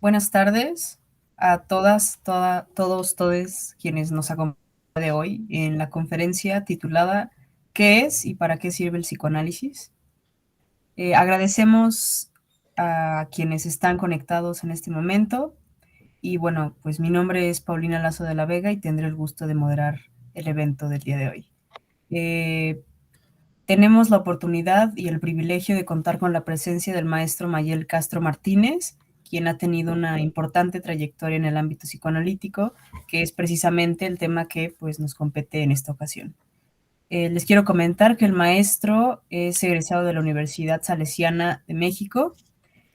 Buenas tardes a todos quienes nos acompañan de hoy en la conferencia titulada ¿Qué es y para qué sirve el psicoanálisis? Agradecemos a quienes están conectados en este momento y bueno, pues mi nombre es Paulina Lazo de la Vega y tendré el gusto de moderar el evento del día de hoy. Eh, Tenemos la oportunidad y el privilegio de contar con la presencia del maestro Mayel Castro Martínez, quien ha tenido una importante trayectoria en el ámbito psicoanalítico, que es precisamente el tema que pues, nos compete en esta ocasión. Les quiero comentar que el maestro es egresado de la Universidad Salesiana de México,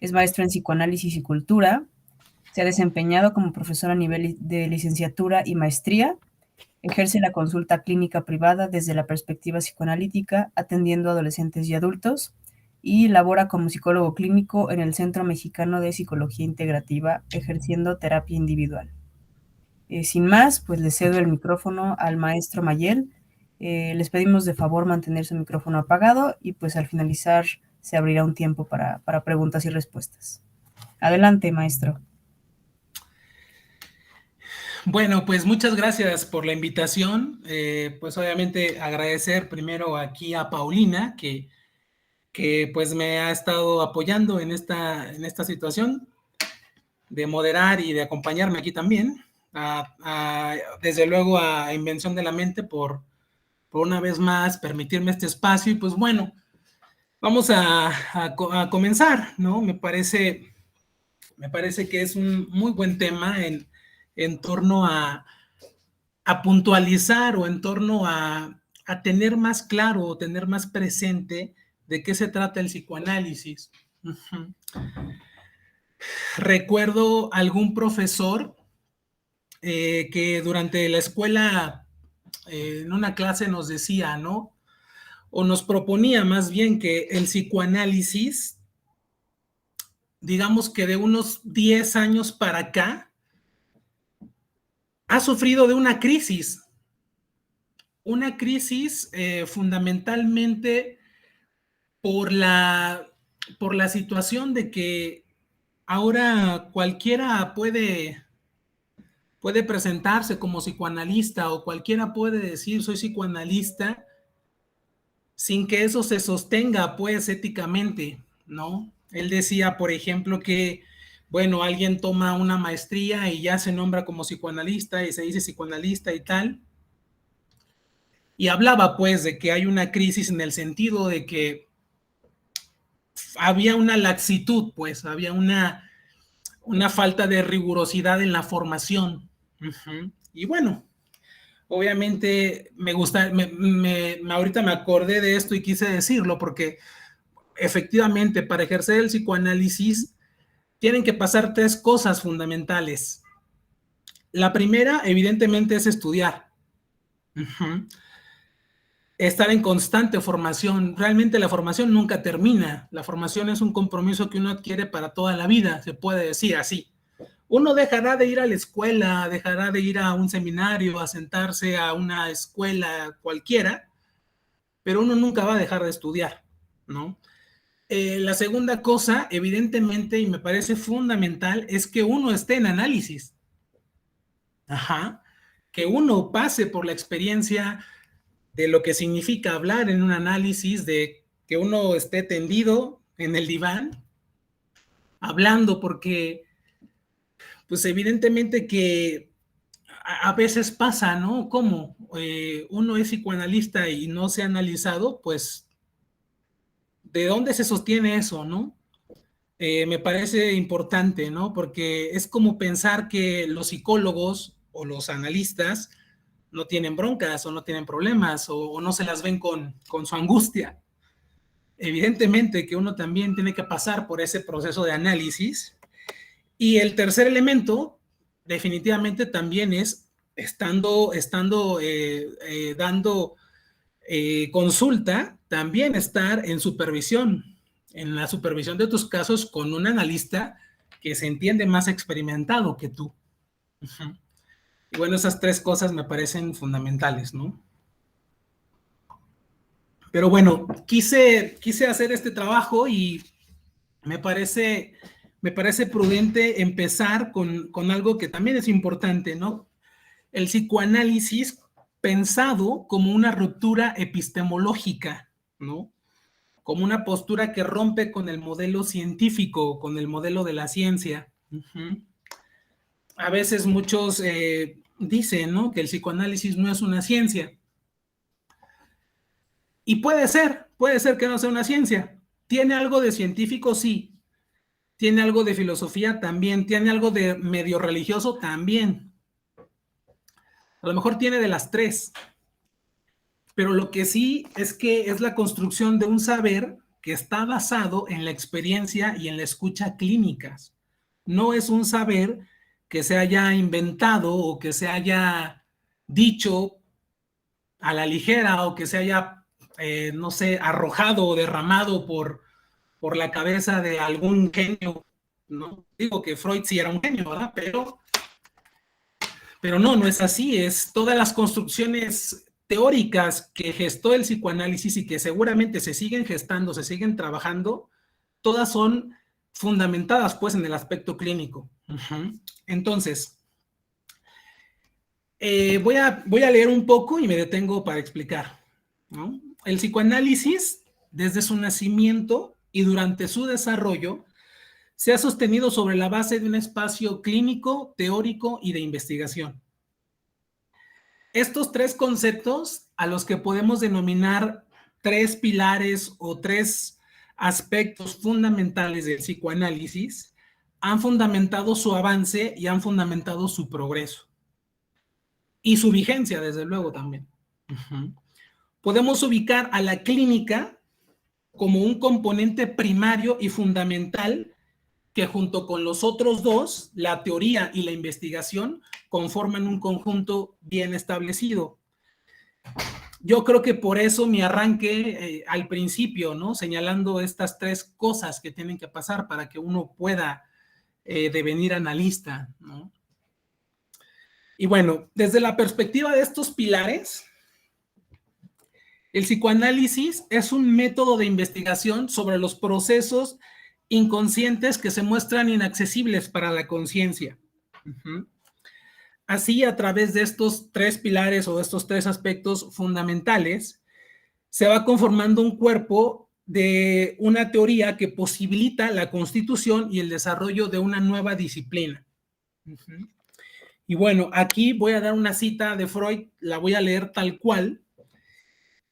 es maestro en psicoanálisis y cultura, se ha desempeñado como profesor a nivel de licenciatura y maestría. Ejerce la consulta clínica privada desde la perspectiva psicoanalítica, atendiendo a adolescentes y adultos, y labora como psicólogo clínico en el Centro Mexicano de Psicología Integrativa, ejerciendo terapia individual. Sin más, pues le cedo el micrófono al maestro Mayel. Les pedimos de favor mantener su micrófono apagado y pues al finalizar se abrirá un tiempo para preguntas y respuestas. Adelante, maestro. Bueno, pues muchas gracias por la invitación. Pues obviamente agradecer primero aquí a Paulina, que pues me ha estado apoyando en esta situación de moderar y de acompañarme aquí también. Desde luego a Invención de la Mente por una vez más permitirme este espacio. Y pues bueno, vamos a comenzar, ¿no? Me parece que es un muy buen tema en torno a puntualizar o en torno a tener más claro o tener más presente de qué se trata el psicoanálisis. Uh-huh. Recuerdo algún profesor que durante la escuela en una clase nos decía, ¿no? O nos proponía más bien que el psicoanálisis, digamos que de unos 10 años para acá, ha sufrido de una crisis fundamentalmente por la situación de que ahora cualquiera puede presentarse como psicoanalista o cualquiera puede decir soy psicoanalista sin que eso se sostenga pues éticamente, ¿no? Él decía, por ejemplo, que bueno, alguien toma una maestría y ya se nombra como psicoanalista y se dice psicoanalista y tal. Y hablaba pues de que hay una crisis en el sentido de que había una laxitud, pues había una falta de rigurosidad en la formación. Uh-huh. Y bueno, obviamente me gusta, ahorita me acordé de esto y quise decirlo porque efectivamente para ejercer el psicoanálisis tienen que pasar tres cosas fundamentales. La primera, evidentemente, es estudiar. Uh-huh. Estar en constante formación. Realmente la formación nunca termina. La formación es un compromiso que uno adquiere para toda la vida, se puede decir así. Uno dejará de ir a la escuela, dejará de ir a un seminario, a sentarse a una escuela cualquiera, pero uno nunca va a dejar de estudiar, ¿no? La segunda cosa, evidentemente, y me parece fundamental, es que uno esté en análisis. Ajá. Que uno pase por la experiencia de lo que significa hablar en un análisis, de que uno esté tendido en el diván hablando, porque pues evidentemente que a veces pasa, ¿no? Como uno es psicoanalista y no se ha analizado, pues, ¿de dónde se sostiene eso, no? Me parece importante, ¿no? Porque es como pensar que los psicólogos o los analistas no tienen broncas o no tienen problemas o no se las ven con su angustia. Evidentemente que uno también tiene que pasar por ese proceso de análisis. Y el tercer elemento, definitivamente también es dando consulta, también estar en la supervisión de tus casos con un analista que se entiende más experimentado que tú. Uh-huh. Y bueno, esas tres cosas me parecen fundamentales, ¿no? Pero bueno, quise hacer este trabajo y me parece me parece prudente empezar con algo que también es importante, ¿no? El psicoanálisis pensado como una ruptura epistemológica, ¿no? Como una postura que rompe con el modelo científico, con el modelo de la ciencia. A veces muchos dicen, ¿no?, que el psicoanálisis no es una ciencia. Y puede ser que no sea una ciencia. ¿Tiene algo de científico? Sí. ¿Tiene algo de filosofía? También. ¿Tiene algo de medio religioso? También. A lo mejor tiene de las tres. Pero lo que sí es que es la construcción de un saber que está basado en la experiencia y en la escucha clínicas. No es un saber que se haya inventado o que se haya dicho a la ligera o que se haya, no sé, arrojado o derramado por la cabeza de algún genio, ¿no? Digo que Freud sí era un genio, ¿verdad? Pero no es así, es todas las construcciones teóricas que gestó el psicoanálisis y que seguramente se siguen gestando, se siguen trabajando, todas son fundamentadas pues en el aspecto clínico. Entonces, voy a leer un poco y me detengo para explicar, ¿no? El psicoanálisis, desde su nacimiento y durante su desarrollo, se ha sostenido sobre la base de un espacio clínico, teórico y de investigación. Estos tres conceptos, a los que podemos denominar tres pilares o tres aspectos fundamentales del psicoanálisis, han fundamentado su avance y han fundamentado su progreso. Y su vigencia, desde luego, también. Podemos ubicar a la clínica como un componente primario y fundamental que junto con los otros dos, la teoría y la investigación, conforman un conjunto bien establecido. Yo creo que por eso mi arranque al principio, ¿no?, señalando estas tres cosas que tienen que pasar para que uno pueda devenir analista, ¿no? Y bueno, desde la perspectiva de estos pilares, el psicoanálisis es un método de investigación sobre los procesos inconscientes que se muestran inaccesibles para la conciencia. Así, a través de estos tres pilares o de estos tres aspectos fundamentales, se va conformando un cuerpo de una teoría que posibilita la constitución y el desarrollo de una nueva disciplina. Y bueno, aquí voy a dar una cita de Freud, la voy a leer tal cual.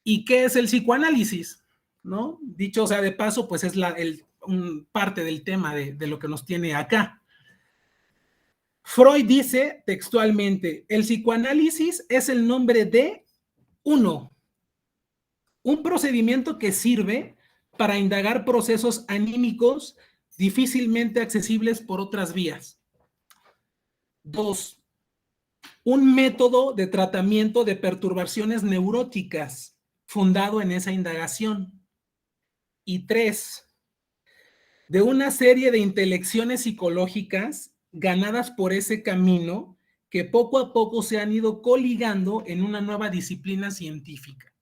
¿Y qué es el psicoanálisis? ¿No? Dicho sea de paso, pues es parte del tema de lo que nos tiene acá. Freud dice textualmente, el psicoanálisis es el nombre de un procedimiento que sirve para indagar procesos anímicos difícilmente accesibles por otras vías. 2, un método de tratamiento de perturbaciones neuróticas fundado en esa indagación. Y 3, de una serie de intelecciones psicológicas ganadas por ese camino que poco a poco se han ido coligando en una nueva disciplina científica.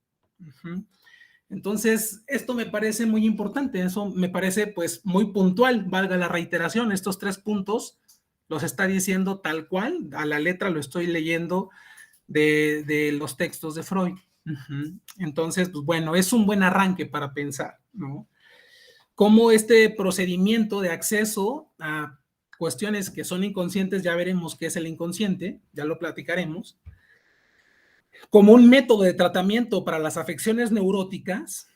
Entonces, esto me parece muy importante, eso me parece pues muy puntual, valga la reiteración, estos tres puntos los está diciendo tal cual, a la letra lo estoy leyendo de los textos de Freud. Entonces, pues bueno, es un buen arranque para pensar, ¿no? Cómo este procedimiento de acceso a cuestiones que son inconscientes, ya veremos qué es el inconsciente, ya lo platicaremos, como un método de tratamiento para las afecciones neuróticas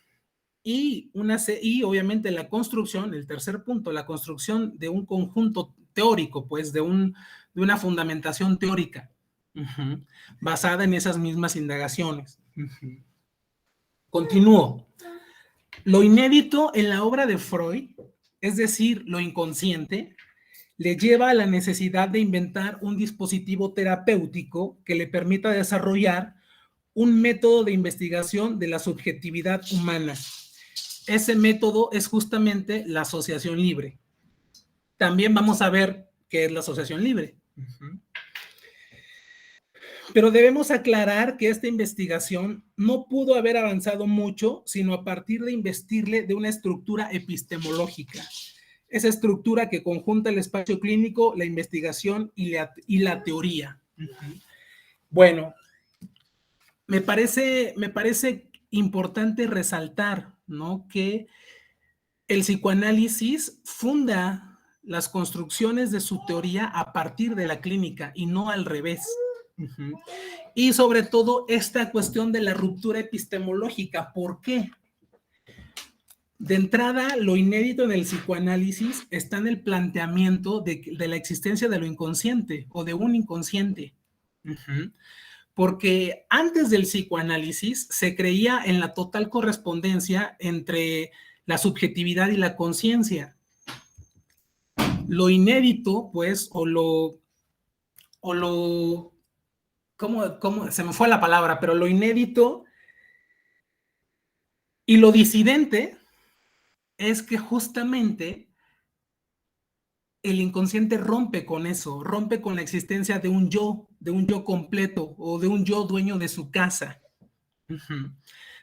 y obviamente la construcción, el tercer punto, la construcción de un conjunto teórico, pues de una fundamentación teórica basada en esas mismas indagaciones. Continúo. Lo inédito en la obra de Freud, es decir, lo inconsciente, le lleva a la necesidad de inventar un dispositivo terapéutico que le permita desarrollar un método de investigación de la subjetividad humana. Ese método es justamente la asociación libre. También vamos a ver qué es la asociación libre. Pero debemos aclarar que esta investigación no pudo haber avanzado mucho, sino a partir de investirle de una estructura epistemológica. esa estructura que conjunta el espacio clínico, la investigación y la teoría. Bueno, me parece importante resaltar, ¿no?, que el psicoanálisis funda las construcciones de su teoría a partir de la clínica y no al revés. Y sobre todo esta cuestión de la ruptura epistemológica. ¿Por qué? De entrada, lo inédito en el psicoanálisis está en el planteamiento de la existencia de lo inconsciente o de un inconsciente. Porque antes del psicoanálisis se creía en la total correspondencia entre la subjetividad y la conciencia. Lo inédito, pues, ¿cómo? Se me fue la palabra, pero lo inédito y lo disidente es que justamente el inconsciente rompe con eso, rompe con la existencia de un yo completo o de un yo dueño de su casa.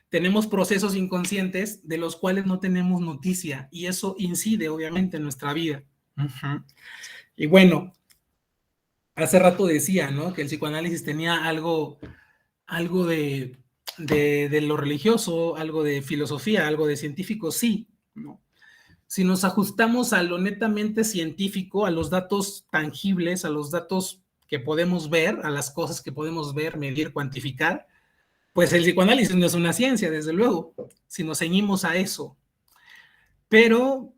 Tenemos procesos inconscientes de los cuales no tenemos noticia y eso incide obviamente en nuestra vida. Y bueno, hace rato decía, ¿no?, que el psicoanálisis tenía algo de lo religioso, algo de filosofía, algo de científico, sí, ¿no? Si nos ajustamos a lo netamente científico, a los datos tangibles, a los datos que podemos ver, a las cosas que podemos ver, medir, cuantificar, pues el psicoanálisis no es una ciencia, desde luego, si nos ceñimos a eso. Pero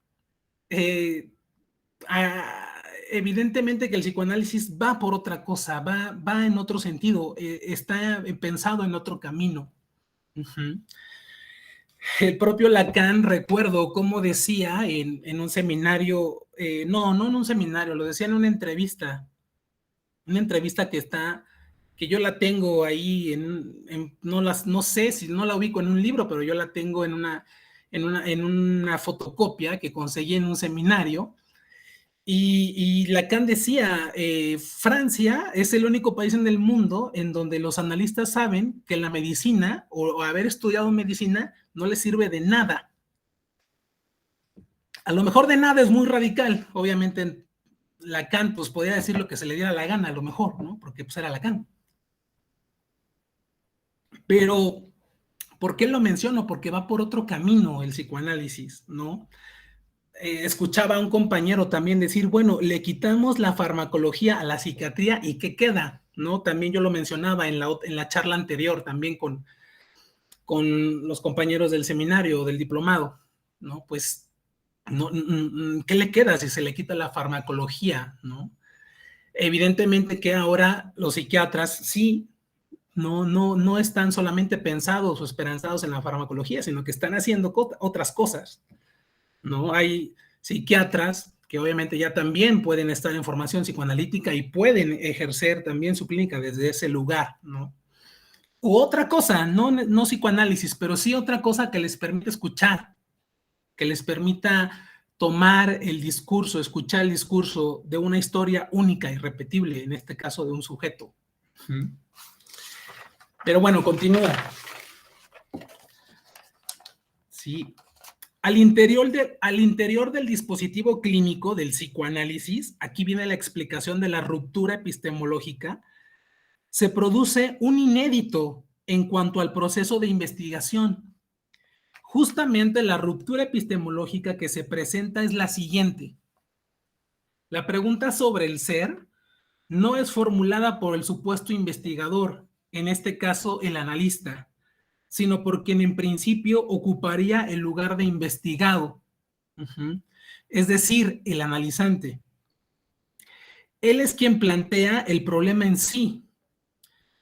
evidentemente que el psicoanálisis va por otra cosa, va en otro sentido, está pensado en otro camino. El propio Lacan, recuerdo cómo decía en un seminario, no en un seminario, lo decía en una entrevista que yo la tengo ahí, no sé si no la ubico en un libro, pero yo la tengo en una fotocopia que conseguí en un seminario. Y Lacan decía, Francia es el único país en el mundo en donde los analistas saben que la medicina o haber estudiado medicina no les sirve de nada. A lo mejor de nada es muy radical, obviamente Lacan pues podía decir lo que se le diera la gana a lo mejor, ¿no? Porque pues era Lacan. Pero, ¿por qué lo menciono? Porque va por otro camino el psicoanálisis, ¿no? Escuchaba a un compañero también decir, bueno, le quitamos la farmacología a la psiquiatría y ¿qué queda? ¿No? También yo lo mencionaba en la charla anterior, también con los compañeros del seminario, del diplomado, ¿no? Pues, no, ¿qué le queda si se le quita la farmacología, ¿no? Evidentemente que ahora los psiquiatras sí, no están solamente pensados o esperanzados en la farmacología, sino que están haciendo otras cosas, ¿no? Hay psiquiatras que obviamente ya también pueden estar en formación psicoanalítica y pueden ejercer también su clínica desde ese lugar, ¿no? U otra cosa, no psicoanálisis, pero sí otra cosa que les permite escuchar, que les permita tomar el discurso, escuchar el discurso de una historia única y repetible, en este caso de un sujeto. Pero bueno, continúa. Sí. Al interior del dispositivo clínico del psicoanálisis, aquí viene la explicación de la ruptura epistemológica, se produce un inédito en cuanto al proceso de investigación. Justamente la ruptura epistemológica que se presenta es la siguiente. La pregunta sobre el ser no es formulada por el supuesto investigador, en este caso el analista, sino por quien en principio ocuparía el lugar de investigado, es decir, el analizante. Él es quien plantea el problema en sí.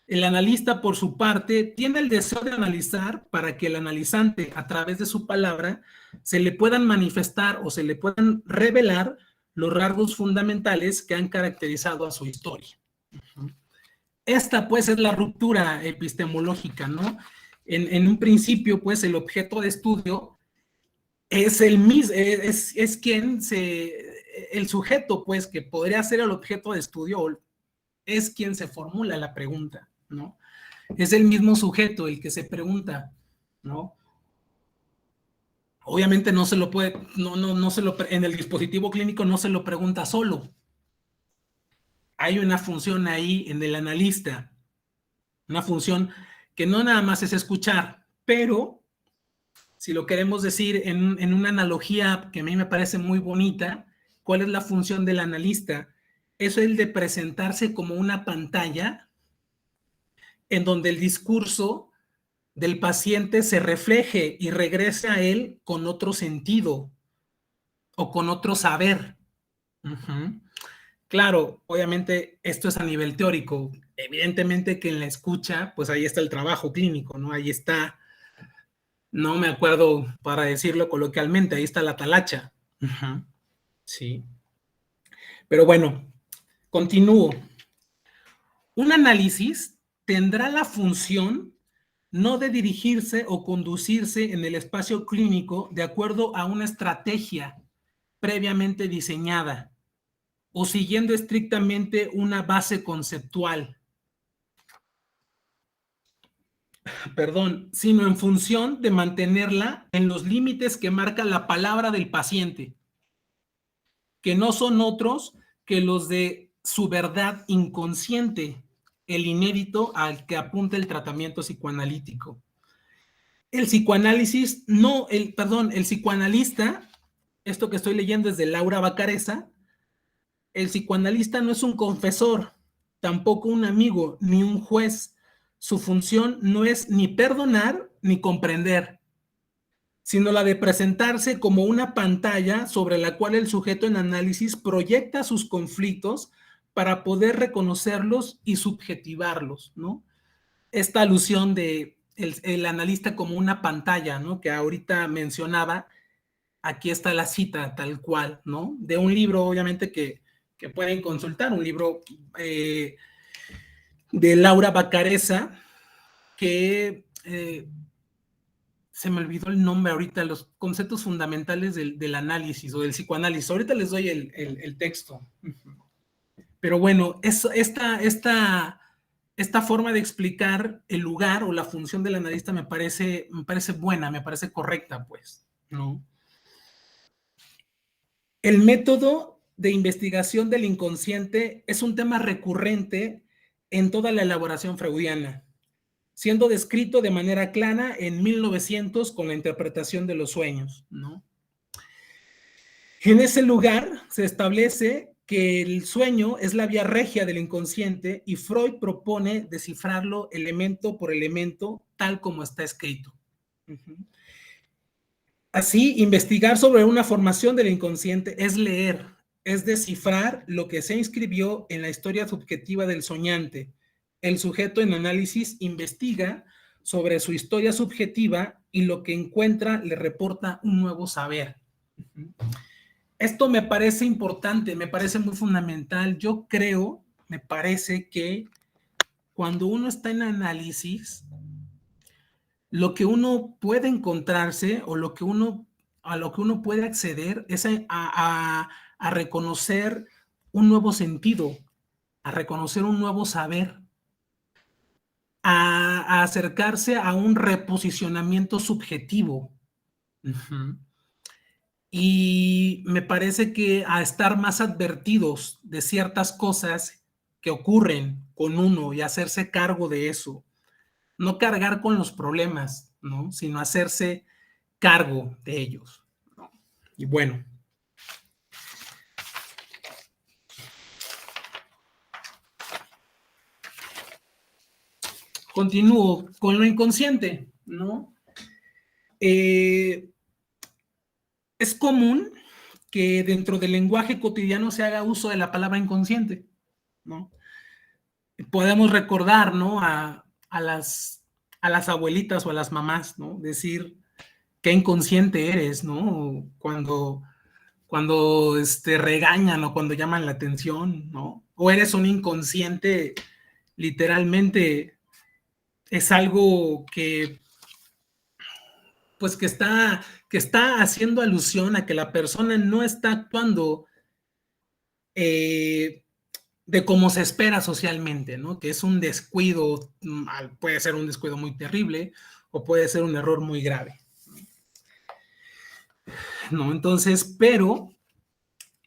El analista, por su parte, tiene el deseo de analizar para que el analizante, a través de su palabra, se le puedan manifestar o se le puedan revelar los rasgos fundamentales que han caracterizado a su historia. Esta, pues, es la ruptura epistemológica, ¿no? En un principio, pues, el objeto de estudio es el mismo, es quien el sujeto, pues, que podría ser el objeto de estudio, es quien se formula la pregunta, ¿no? Es el mismo sujeto el que se pregunta, ¿no? obviamente no se lo puede, en el dispositivo clínico no se lo pregunta solo. Hay una función ahí en el analista, una función que no nada más es escuchar, pero si lo queremos decir en una analogía que a mí me parece muy bonita, ¿cuál es la función del analista? Es el de presentarse como una pantalla en donde el discurso del paciente se refleje y regrese a él con otro sentido o con otro saber. Claro, obviamente esto es a nivel teórico. Evidentemente que en la escucha, pues ahí está el trabajo clínico, ¿no? Ahí está, no me acuerdo para decirlo coloquialmente, ahí está la talacha. Sí. Pero bueno, continúo. Un análisis tendrá la función no de dirigirse o conducirse en el espacio clínico de acuerdo a una estrategia previamente diseñada o siguiendo estrictamente una base conceptual, sino en función de mantenerla en los límites que marca la palabra del paciente, que no son otros que los de su verdad inconsciente, el inédito al que apunta el tratamiento psicoanalítico. El psicoanálisis, el psicoanalista, esto que estoy leyendo es de Laura Vacareza, el psicoanalista no es un confesor, tampoco un amigo, ni un juez. Su función no es ni perdonar ni comprender, sino la de presentarse como una pantalla sobre la cual el sujeto en análisis proyecta sus conflictos para poder reconocerlos y subjetivarlos, ¿no? Esta alusión de el analista como una pantalla, ¿no? Que ahorita mencionaba, aquí está la cita tal cual, ¿no? De un libro, obviamente, que pueden consultar, un libro de Laura Vacareza, que se me olvidó el nombre ahorita, los conceptos fundamentales del análisis o del psicoanálisis. Ahorita les doy el texto. Pero bueno, esta forma de explicar el lugar o la función del analista me parece buena, me parece correcta, pues, ¿no? El método de investigación del inconsciente es un tema recurrente en toda la elaboración freudiana, siendo descrito de manera clara en 1900 con la interpretación de los sueños, ¿no? En ese lugar se establece que el sueño es la vía regia del inconsciente y Freud propone descifrarlo elemento por elemento tal como está escrito. Así, investigar sobre una formación del inconsciente es leer, es descifrar lo que se inscribió en la historia subjetiva del soñante. El sujeto en análisis investiga sobre su historia subjetiva y lo que encuentra le reporta un nuevo saber. Esto me parece importante, me parece muy fundamental. Yo creo, me parece que cuando uno está en análisis, lo que uno puede encontrarse o a lo que uno puede acceder es a reconocer un nuevo sentido, a reconocer un nuevo saber, a acercarse a un reposicionamiento subjetivo. Y me parece que a estar más advertidos de ciertas cosas que ocurren con uno y hacerse cargo de eso. No cargar con los problemas, ¿no? Sino hacerse cargo de ellos, ¿no? Y bueno. Continúo con lo inconsciente, ¿no? Es común que dentro del lenguaje cotidiano se haga uso de la palabra inconsciente, ¿no? Podemos recordar, ¿no? A las abuelitas o a las mamás, ¿no? Decir qué inconsciente eres, ¿no? Cuando regañan o cuando llaman la atención, ¿no? O eres un inconsciente, literalmente es algo que pues que está haciendo alusión a que la persona no está actuando de como se espera socialmente, ¿no? Que es un descuido, puede ser un descuido muy terrible o puede ser un error muy grave. ¿no? Entonces, pero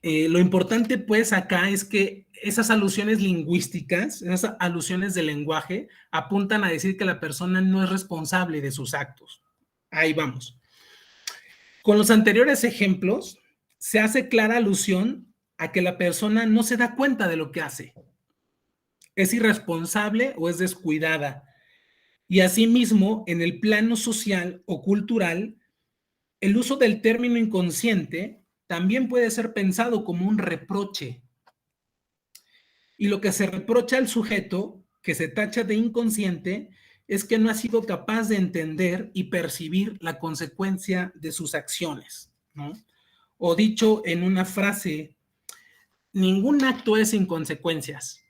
lo importante pues acá es que esas alusiones lingüísticas, esas alusiones del lenguaje, apuntan a decir que la persona no es responsable de sus actos. Ahí vamos. Con los anteriores ejemplos, se hace clara alusión a que la persona no se da cuenta de lo que hace. Es irresponsable o es descuidada. Y asimismo, en el plano social o cultural, el uso del término inconsciente también puede ser pensado como un reproche. Y lo que se reprocha al sujeto, que se tacha de inconsciente, es que no ha sido capaz de entender y percibir la consecuencia de sus acciones, ¿no? O dicho en una frase, ningún acto es sin consecuencias.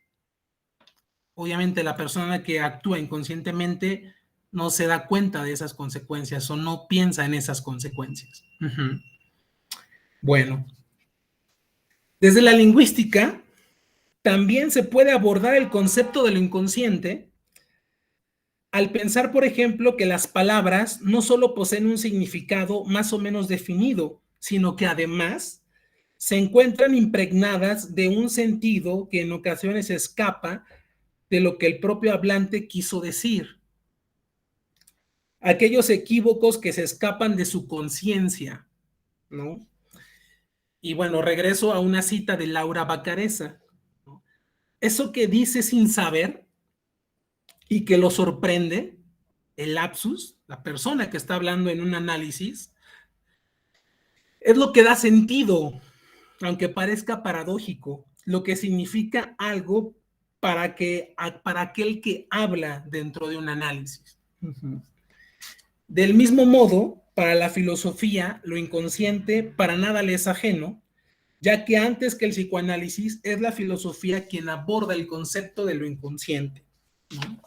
Obviamente la persona que actúa inconscientemente no se da cuenta de esas consecuencias o no piensa en esas consecuencias. Bueno, desde la lingüística también se puede abordar el concepto de lo inconsciente al pensar, por ejemplo, que las palabras no solo poseen un significado más o menos definido, sino que además se encuentran impregnadas de un sentido que en ocasiones escapa de lo que el propio hablante quiso decir. Aquellos equívocos que se escapan de su conciencia, ¿no? Y bueno, regreso a una cita de Laura Bacareza, ¿no? Eso que dice sin saber y que lo sorprende, el lapsus, la persona que está hablando en un análisis, es lo que da sentido, aunque parezca paradójico, lo que significa algo para aquel que habla dentro de un análisis. Del mismo modo, para la filosofía, lo inconsciente para nada le es ajeno, ya que antes que el psicoanálisis es la filosofía quien aborda el concepto de lo inconsciente, ¿no?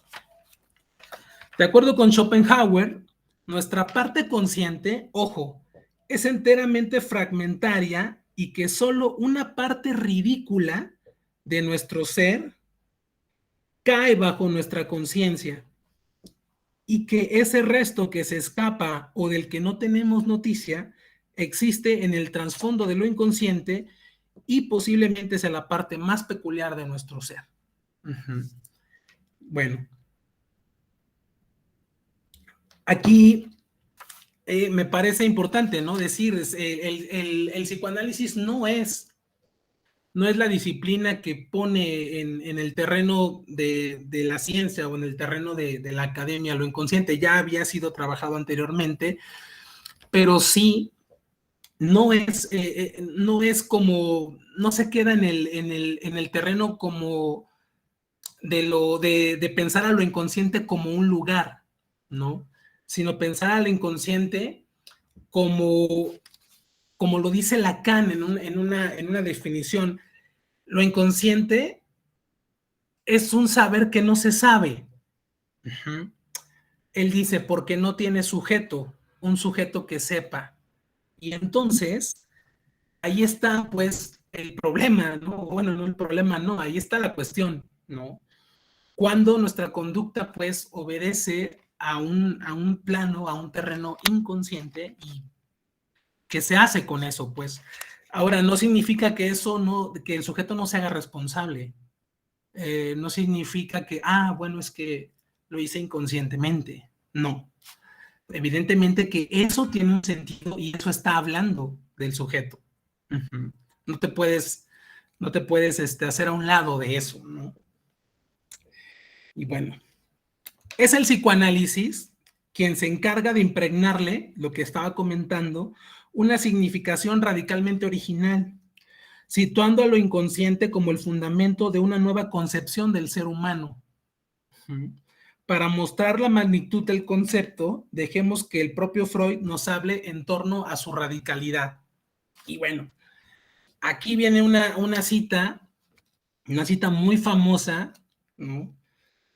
De acuerdo con Schopenhauer, nuestra parte consciente, ojo, es enteramente fragmentaria y que solo una parte ridícula de nuestro ser cae bajo nuestra conciencia y que ese resto que se escapa o del que no tenemos noticia existe en el trasfondo de lo inconsciente y posiblemente sea la parte más peculiar de nuestro ser. Bueno, aquí me parece importante, ¿no? Decir, el psicoanálisis no es la disciplina que pone en el terreno de la ciencia o en el terreno de la academia lo inconsciente. Ya había sido trabajado anteriormente, pero sí no es como, no se queda en el terreno como de pensar a lo inconsciente como un lugar, ¿no? Sino pensar al inconsciente como lo dice Lacan en una definición. Lo inconsciente es un saber que no se sabe. Él dice, porque no tiene sujeto, un sujeto que sepa. Y entonces, ahí está, pues, el problema, ¿no? Bueno, no el problema, no, ahí está la cuestión, ¿no? Cuando nuestra conducta, pues, obedece a un plano, a un terreno inconsciente y ¿qué se hace con eso? Pues, ahora, no significa que que el sujeto no se haga responsable. No significa que, bueno, es que lo hice inconscientemente. No. Evidentemente que eso tiene un sentido y eso está hablando del sujeto. No te puedes hacer a un lado de eso, ¿no? Y bueno, es el psicoanálisis quien se encarga de impregnarle, lo que estaba comentando, una significación radicalmente original, situando a lo inconsciente como el fundamento de una nueva concepción del ser humano. Para mostrar la magnitud del concepto, dejemos que el propio Freud nos hable en torno a su radicalidad. Y bueno, aquí viene una cita muy famosa, ¿no?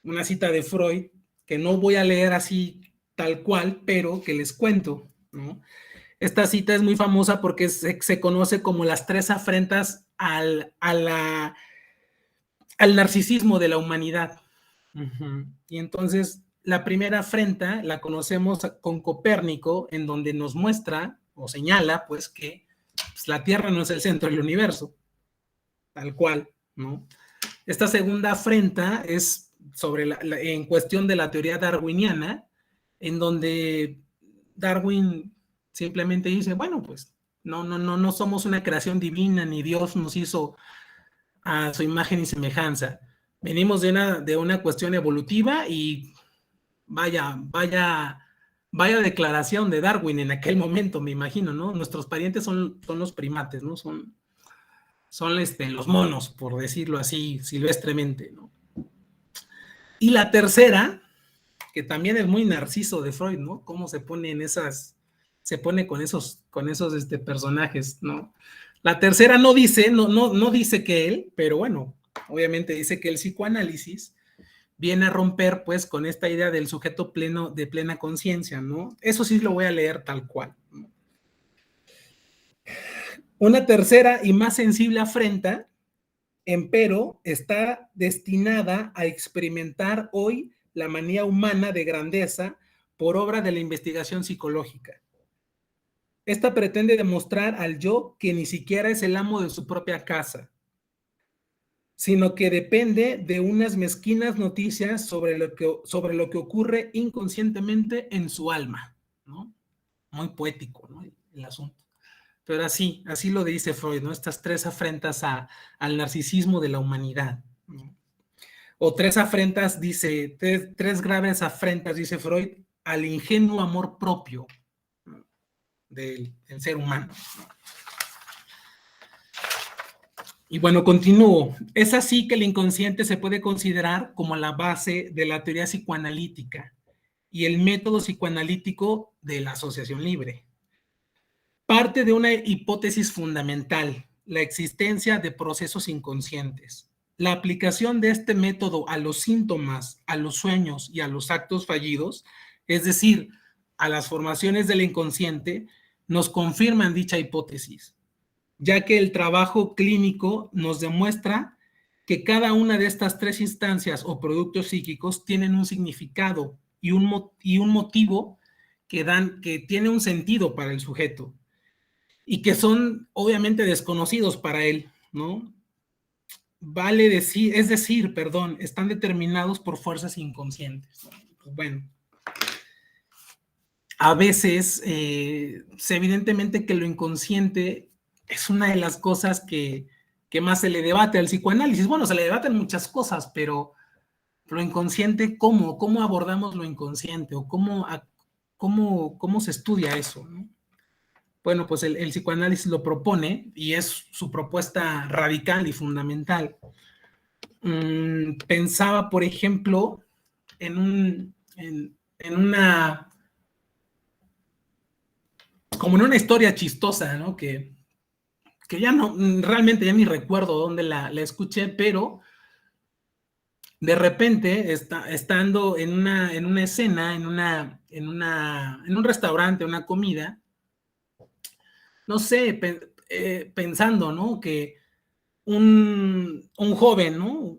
Una cita de Freud, que no voy a leer así tal cual, pero que les cuento, ¿no? Esta cita es muy famosa porque se conoce como las 3 afrentas al narcisismo de la humanidad. Y entonces la primera afrenta la conocemos con Copérnico, en donde nos muestra o señala, pues, que pues, la Tierra no es el centro del universo, tal cual, ¿no? Esta segunda afrenta es sobre en cuestión de la teoría darwiniana, en donde Darwin simplemente dice, bueno, pues no somos una creación divina, ni Dios nos hizo a su imagen y semejanza. Venimos de una cuestión evolutiva y vaya declaración de Darwin en aquel momento, me imagino, ¿no? Nuestros parientes son los primates, ¿no? Son los monos, por decirlo así, silvestremente, ¿no? Y la tercera, que también es muy narciso de Freud, ¿no? Cómo se pone se pone con esos personajes, ¿no? La tercera no dice que él, pero bueno, obviamente dice que el psicoanálisis viene a romper, pues, con esta idea del sujeto pleno, de plena conciencia, ¿no? Eso sí lo voy a leer tal cual, ¿no? Una tercera y más sensible afrenta, empero, está destinada a experimentar hoy la manía humana de grandeza por obra de la investigación psicológica. Esta pretende demostrar al yo que ni siquiera es el amo de su propia casa, sino que depende de unas mezquinas noticias sobre lo que ocurre inconscientemente en su alma, ¿no? Muy poético, ¿no? El asunto. Pero así lo dice Freud, ¿no? Estas tres afrentas al narcisismo de la humanidad, ¿no? O tres afrentas, dice, tres graves afrentas, dice Freud, al ingenuo amor propio, ¿no? del ser humano, ¿no? Y bueno, continúo. Es así que el inconsciente se puede considerar como la base de la teoría psicoanalítica y el método psicoanalítico de la asociación libre. Parte de una hipótesis fundamental, la existencia de procesos inconscientes. La aplicación de este método a los síntomas, a los sueños y a los actos fallidos, es decir, a las formaciones del inconsciente, nos confirman dicha hipótesis, ya que el trabajo clínico nos demuestra que cada una de estas tres instancias o productos psíquicos tienen un significado y un motivo que tiene un sentido para el sujeto y que son obviamente desconocidos para él, ¿no? Están determinados por fuerzas inconscientes, ¿no? Pues bueno, a veces, evidentemente que lo inconsciente es una de las cosas que más se le debate al psicoanálisis. Bueno, se le debaten muchas cosas, pero lo inconsciente, ¿cómo abordamos lo inconsciente? ¿O cómo se estudia eso, ¿no? Bueno, pues el psicoanálisis lo propone y es su propuesta radical y fundamental. Pensaba, por ejemplo, en una historia chistosa, ¿no? Que ya no, realmente ya ni recuerdo dónde la escuché, pero de repente, estando en una escena, en un restaurante, una comida, no sé, pensando, ¿no? Que un joven, ¿no?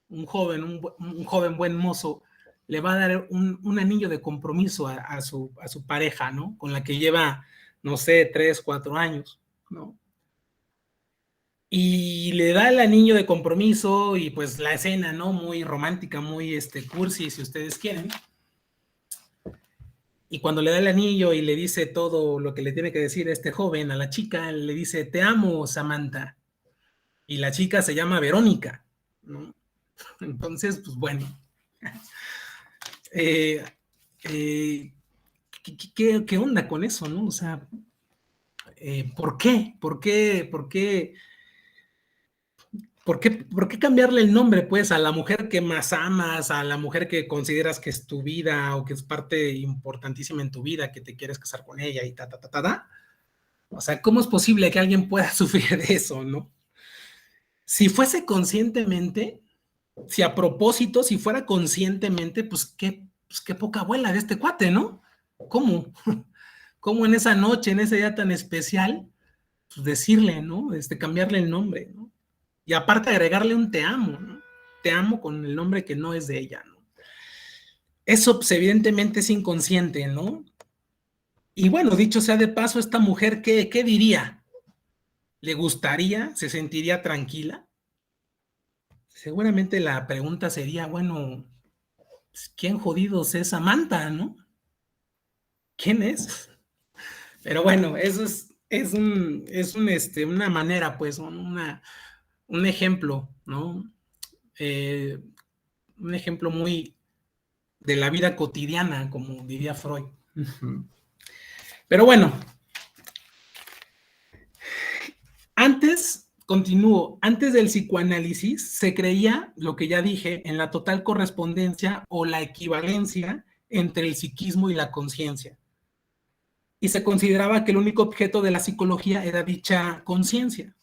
Un joven buen mozo le va a dar un anillo de compromiso a su pareja, ¿no? Con la que lleva, no sé, 3, 4 años, ¿no? Y le da el anillo de compromiso y pues la escena, ¿no? Muy romántica, muy cursi, si ustedes quieren. Y cuando le da el anillo y le dice todo lo que le tiene que decir este joven a la chica, le dice, te amo, Samantha. Y la chica se llama Verónica, ¿no? Entonces, pues bueno. ¿Qué onda con eso, no? O sea, ¿por qué? ¿Por qué cambiarle el nombre, pues, a la mujer que más amas, a la mujer que consideras que es tu vida o que es parte importantísima en tu vida, que te quieres casar con ella y ta? O sea, ¿cómo es posible que alguien pueda sufrir de eso, no? Si fuese conscientemente, si a propósito, si fuera conscientemente, pues qué poca abuela de este cuate, ¿no? ¿Cómo? ¿Cómo en esa noche, en ese día tan especial, pues decirle, ¿no? Cambiarle el nombre, ¿no? Y aparte agregarle un te amo, ¿no? Te amo con el nombre que no es de ella, ¿no? Eso, pues, evidentemente es inconsciente, ¿no? Y bueno, dicho sea de paso, esta mujer, ¿qué diría? ¿Le gustaría? ¿Se sentiría tranquila? Seguramente la pregunta sería, bueno, ¿quién jodidos es Samantha, no? ¿Quién es? Pero bueno, eso una manera, pues, un ejemplo, ¿no? Eh, un ejemplo muy de la vida cotidiana, como diría Freud. Pero bueno, antes del psicoanálisis se creía, lo que ya dije, en la total correspondencia o la equivalencia entre el psiquismo y la conciencia. Y se consideraba que el único objeto de la psicología era dicha conciencia.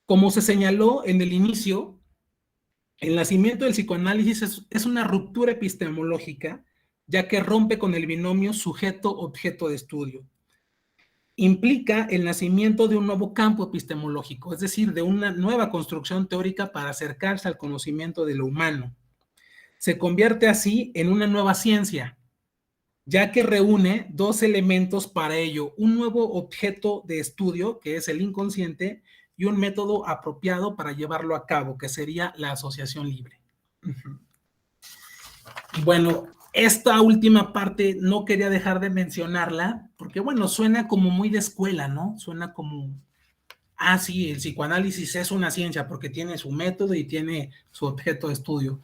Como se señaló en el inicio, el nacimiento del psicoanálisis es una ruptura epistemológica, ya que rompe con el binomio sujeto-objeto de estudio. Implica el nacimiento de un nuevo campo epistemológico, es decir, de una nueva construcción teórica para acercarse al conocimiento de lo humano. Se convierte así en una nueva ciencia, ya que reúne dos elementos para ello: un nuevo objeto de estudio, que es el inconsciente, y un método apropiado para llevarlo a cabo, que sería la asociación libre. Y bueno, esta última parte no quería dejar de mencionarla, porque bueno, suena como muy de escuela, ¿no? Suena como, sí, el psicoanálisis es una ciencia porque tiene su método y tiene su objeto de estudio.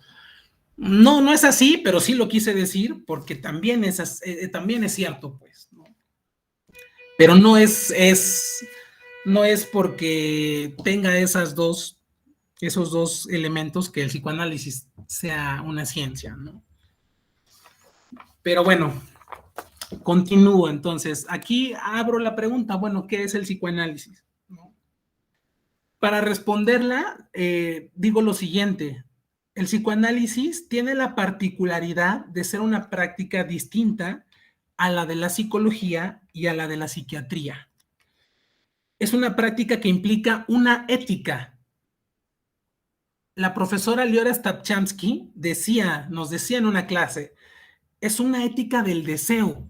No, no es así, pero sí lo quise decir porque también es cierto, pues, ¿no? Pero no es porque tenga esos dos elementos que el psicoanálisis sea una ciencia, ¿no? Pero bueno, continúo entonces. Aquí abro la pregunta, bueno, ¿qué es el psicoanálisis? ¿No? Para responderla, digo lo siguiente: el psicoanálisis tiene la particularidad de ser una práctica distinta a la de la psicología y a la de la psiquiatría. Es una práctica que implica una ética. La profesora Liora Stapchansky nos decía en una clase, es una ética del deseo,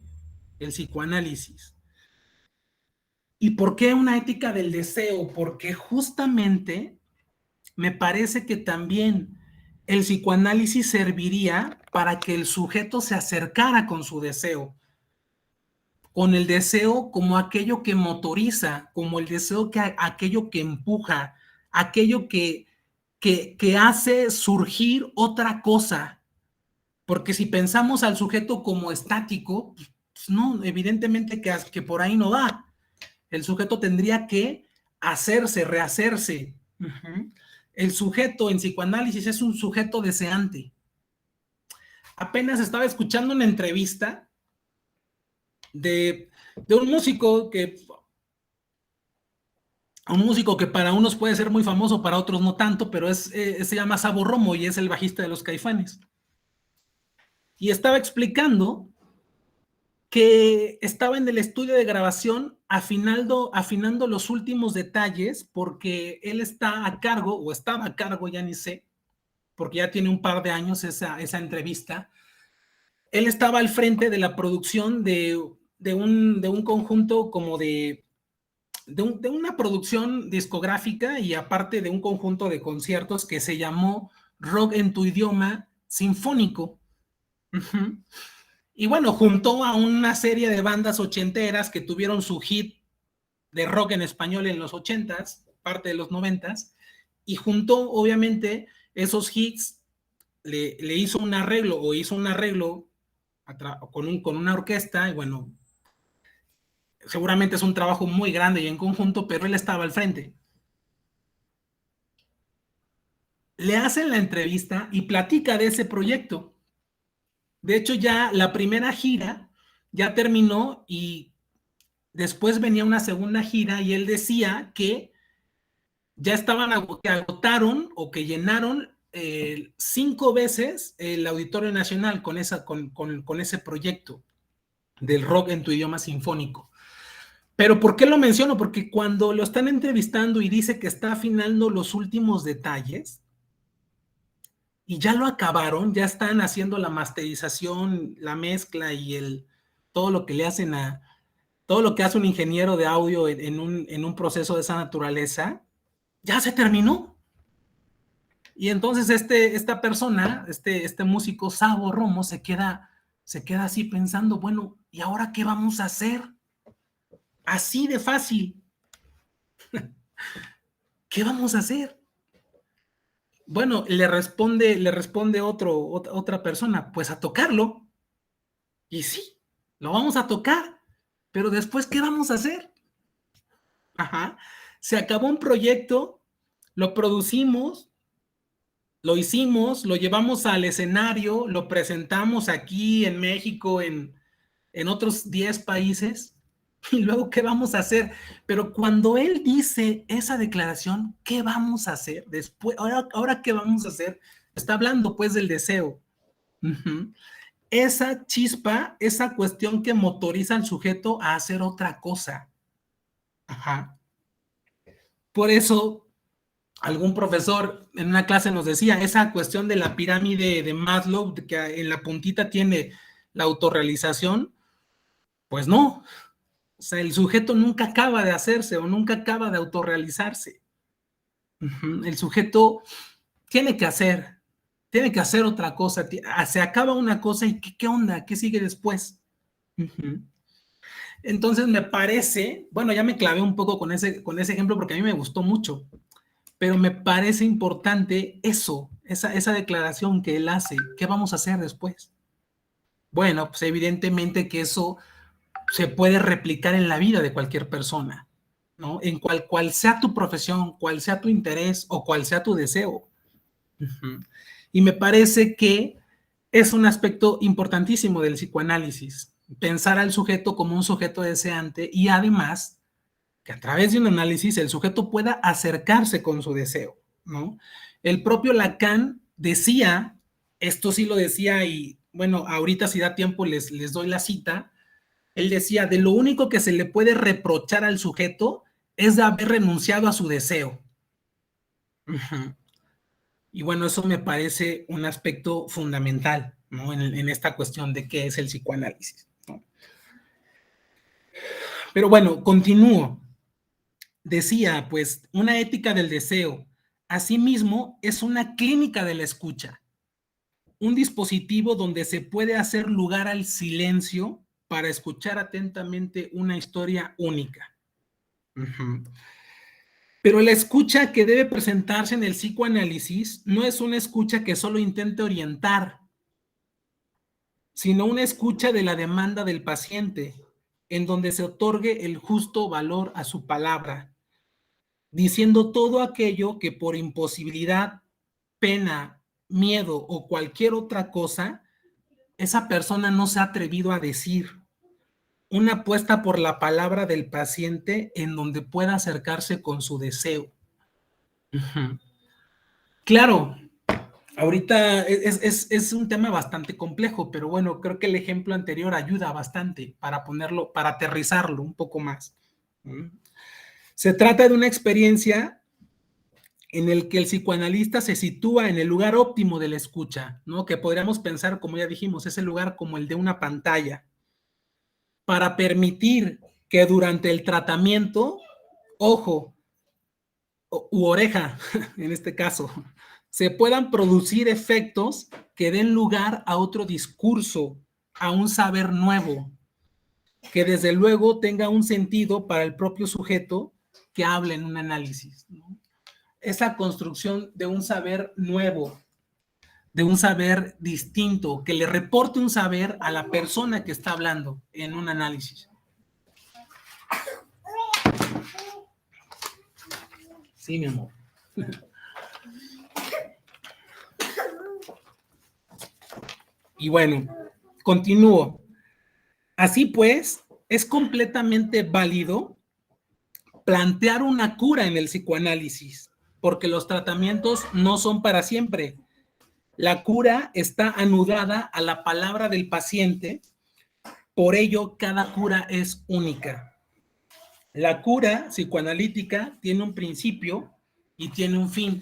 el psicoanálisis. ¿Y por qué una ética del deseo? Porque justamente me parece que también el psicoanálisis serviría para que el sujeto se acercara con su deseo, con el deseo como aquello que motoriza, como el deseo aquello que empuja, aquello que hace surgir otra cosa. Porque si pensamos al sujeto como estático, pues no, evidentemente que por ahí no va. El sujeto tendría que hacerse, rehacerse. El sujeto en psicoanálisis es un sujeto deseante. Apenas estaba escuchando una entrevista de un músico que para unos puede ser muy famoso, para otros no tanto, pero se llama Sabo Romo y es el bajista de los Caifanes. Y estaba explicando que estaba en el estudio de grabación afinando los últimos detalles, porque él está a cargo, o estaba a cargo, ya ni sé, porque ya tiene un par de años esa entrevista. Él estaba al frente de la producción de un conjunto como de una producción discográfica, y aparte de un conjunto de conciertos que se llamó Rock en tu idioma sinfónico. Y bueno, juntó a una serie de bandas ochenteras que tuvieron su hit de rock en español en los 80s, parte de los 90s, y juntó obviamente esos hits, le hizo un arreglo con una orquesta, y bueno, seguramente es un trabajo muy grande y en conjunto, pero él estaba al frente. Le hacen la entrevista y platica de ese proyecto. De hecho, ya la primera gira ya terminó y después venía una segunda gira, y él decía que ya que agotaron o que llenaron 5 veces el Auditorio Nacional con ese proyecto del rock en tu idioma sinfónico. Pero ¿por qué lo menciono? Porque cuando lo están entrevistando y dice que está afinando los últimos detalles y ya lo acabaron, ya están haciendo la masterización, la mezcla y todo lo que le hacen todo lo que hace un ingeniero de audio en un proceso de esa naturaleza, ya se terminó. Y entonces esta persona, este músico Sabo Romo, se queda así pensando, bueno, ¿y ahora qué vamos a hacer? Así de fácil. ¿Qué vamos a hacer? Bueno, le responde otra persona, pues a tocarlo. Y sí, lo vamos a tocar, pero después, ¿qué vamos a hacer? Ajá. Se acabó un proyecto, lo producimos, lo hicimos, lo llevamos al escenario, lo presentamos aquí en México, en otros 10 países, y luego, ¿qué vamos a hacer? Pero cuando él dice esa declaración, ¿qué vamos a hacer después? Ahora ¿qué vamos a hacer? Está hablando pues del deseo. Uh-huh. Esa chispa, esa cuestión que motoriza al sujeto a hacer otra cosa. Ajá. Por eso, algún profesor en una clase nos decía, esa cuestión de la pirámide de Maslow, que en la puntita tiene la autorrealización, pues no. O sea, el sujeto nunca acaba de hacerse o nunca acaba de autorrealizarse. Uh-huh. El sujeto tiene que hacer otra cosa. Se acaba una cosa y ¿qué onda? ¿Qué sigue después? Uh-huh. Entonces me parece, bueno, ya me clavé un poco con ese ejemplo porque a mí me gustó mucho, pero me parece importante esa declaración que él hace. ¿Qué vamos a hacer después? Bueno, pues evidentemente que eso se puede replicar en la vida de cualquier persona, ¿no? En cual sea tu profesión, cual sea tu interés o cual sea tu deseo. Uh-huh. Y me parece que es un aspecto importantísimo del psicoanálisis, pensar al sujeto como un sujeto deseante y además que a través de un análisis el sujeto pueda acercarse con su deseo, ¿no? El propio Lacan decía, esto sí lo decía y bueno, ahorita si da tiempo les doy la cita, él decía, de lo único que se le puede reprochar al sujeto es de haber renunciado a su deseo. Uh-huh. Y bueno, eso me parece un aspecto fundamental, ¿no? En esta cuestión de qué es el psicoanálisis, ¿no? Pero bueno, continúo. Decía, pues, una ética del deseo, asimismo, es una clínica de la escucha, un dispositivo donde se puede hacer lugar al silencio para escuchar atentamente una historia única. Uh-huh. Pero la escucha que debe presentarse en el psicoanálisis no es una escucha que solo intente orientar, sino una escucha de la demanda del paciente, en donde se otorgue el justo valor a su palabra, diciendo todo aquello que por imposibilidad, pena, miedo o cualquier otra cosa, esa persona no se ha atrevido a decir. Una apuesta por la palabra del paciente en donde pueda acercarse con su deseo. Uh-huh. Claro, ahorita es un tema bastante complejo, pero bueno, creo que el ejemplo anterior ayuda bastante para ponerlo, para aterrizarlo un poco más. Se trata de una experiencia en el que el psicoanalista se sitúa en el lugar óptimo de la escucha, ¿no? Que podríamos pensar, como ya dijimos, es el lugar como el de una pantalla, para permitir que durante el tratamiento, ojo u oreja, en este caso, se puedan producir efectos que den lugar a otro discurso, a un saber nuevo, que desde luego tenga un sentido para el propio sujeto que hable en un análisis, ¿no? Esa construcción de un saber nuevo, de un saber distinto, que le reporte un saber a la persona que está hablando en un análisis. Sí, mi amor. Y bueno, continúo. Así pues, es completamente válido plantear una cura en el psicoanálisis, porque los tratamientos no son para siempre. La cura está anudada a la palabra del paciente, por ello cada cura es única. La cura psicoanalítica tiene un principio y tiene un fin.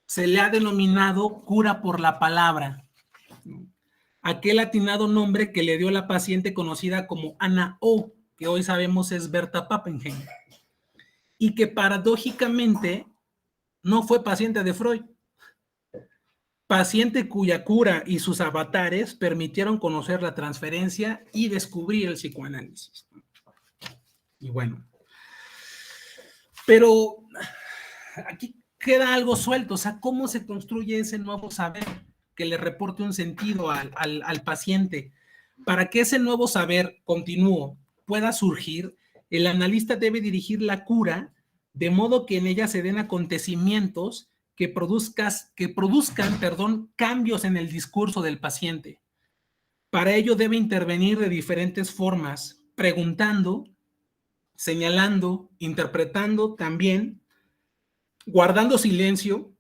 Se le ha denominado cura por la palabra. aquel atinado nombre que le dio la paciente conocida como Anna O, que hoy sabemos es Berta Pappenheim, y que paradójicamente no fue paciente de Freud, paciente cuya cura y sus avatares permitieron conocer la transferencia y descubrir el psicoanálisis. Y bueno, pero aquí queda algo suelto, o sea, ¿cómo se construye ese nuevo saber que le reporte un sentido al paciente? Para que ese nuevo saber continuo pueda surgir, el analista debe dirigir la cura de modo que en ella se den acontecimientos que produzcan, cambios en el discurso del paciente. Para ello debe intervenir de diferentes formas, preguntando, señalando, interpretando también, guardando silencio,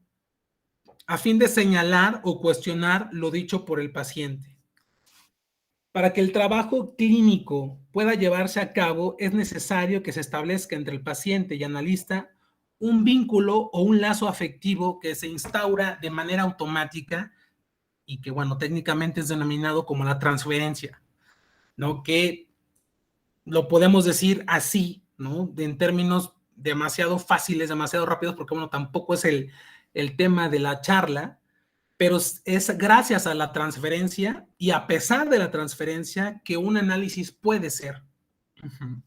a fin de señalar o cuestionar lo dicho por el paciente. Para que el trabajo clínico pueda llevarse a cabo, es necesario que se establezca entre el paciente y analista un vínculo o un lazo afectivo que se instaura de manera automática y que, bueno, técnicamente es denominado como la transferencia, ¿no? Que lo podemos decir así, ¿no? En términos demasiado fáciles, demasiado rápidos, porque, bueno, tampoco es el tema de la charla, pero es gracias a la transferencia y a pesar de la transferencia que un análisis puede ser. Uh-huh.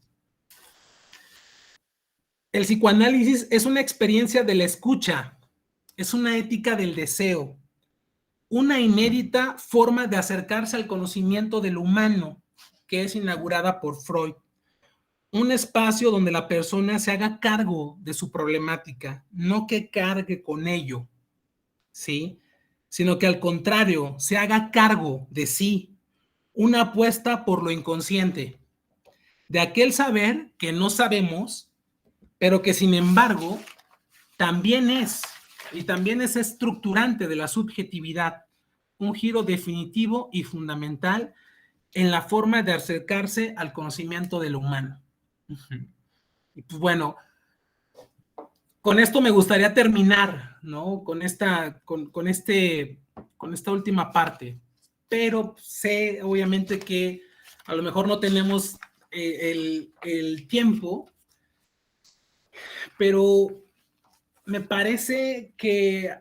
El psicoanálisis es una experiencia de la escucha, es una ética del deseo, una inédita forma de acercarse al conocimiento del humano que es inaugurada por Freud. Un espacio donde la persona se haga cargo de su problemática, no que cargue con ello, ¿sí? Sino que al contrario, se haga cargo de sí, una apuesta por lo inconsciente, de aquel saber que no sabemos, pero que sin embargo también es estructurante de la subjetividad, un giro definitivo y fundamental en la forma de acercarse al conocimiento de lo humano. Y pues bueno, con esto me gustaría terminar, ¿no? Con esta última parte, pero sé obviamente que a lo mejor no tenemos el tiempo, pero me parece que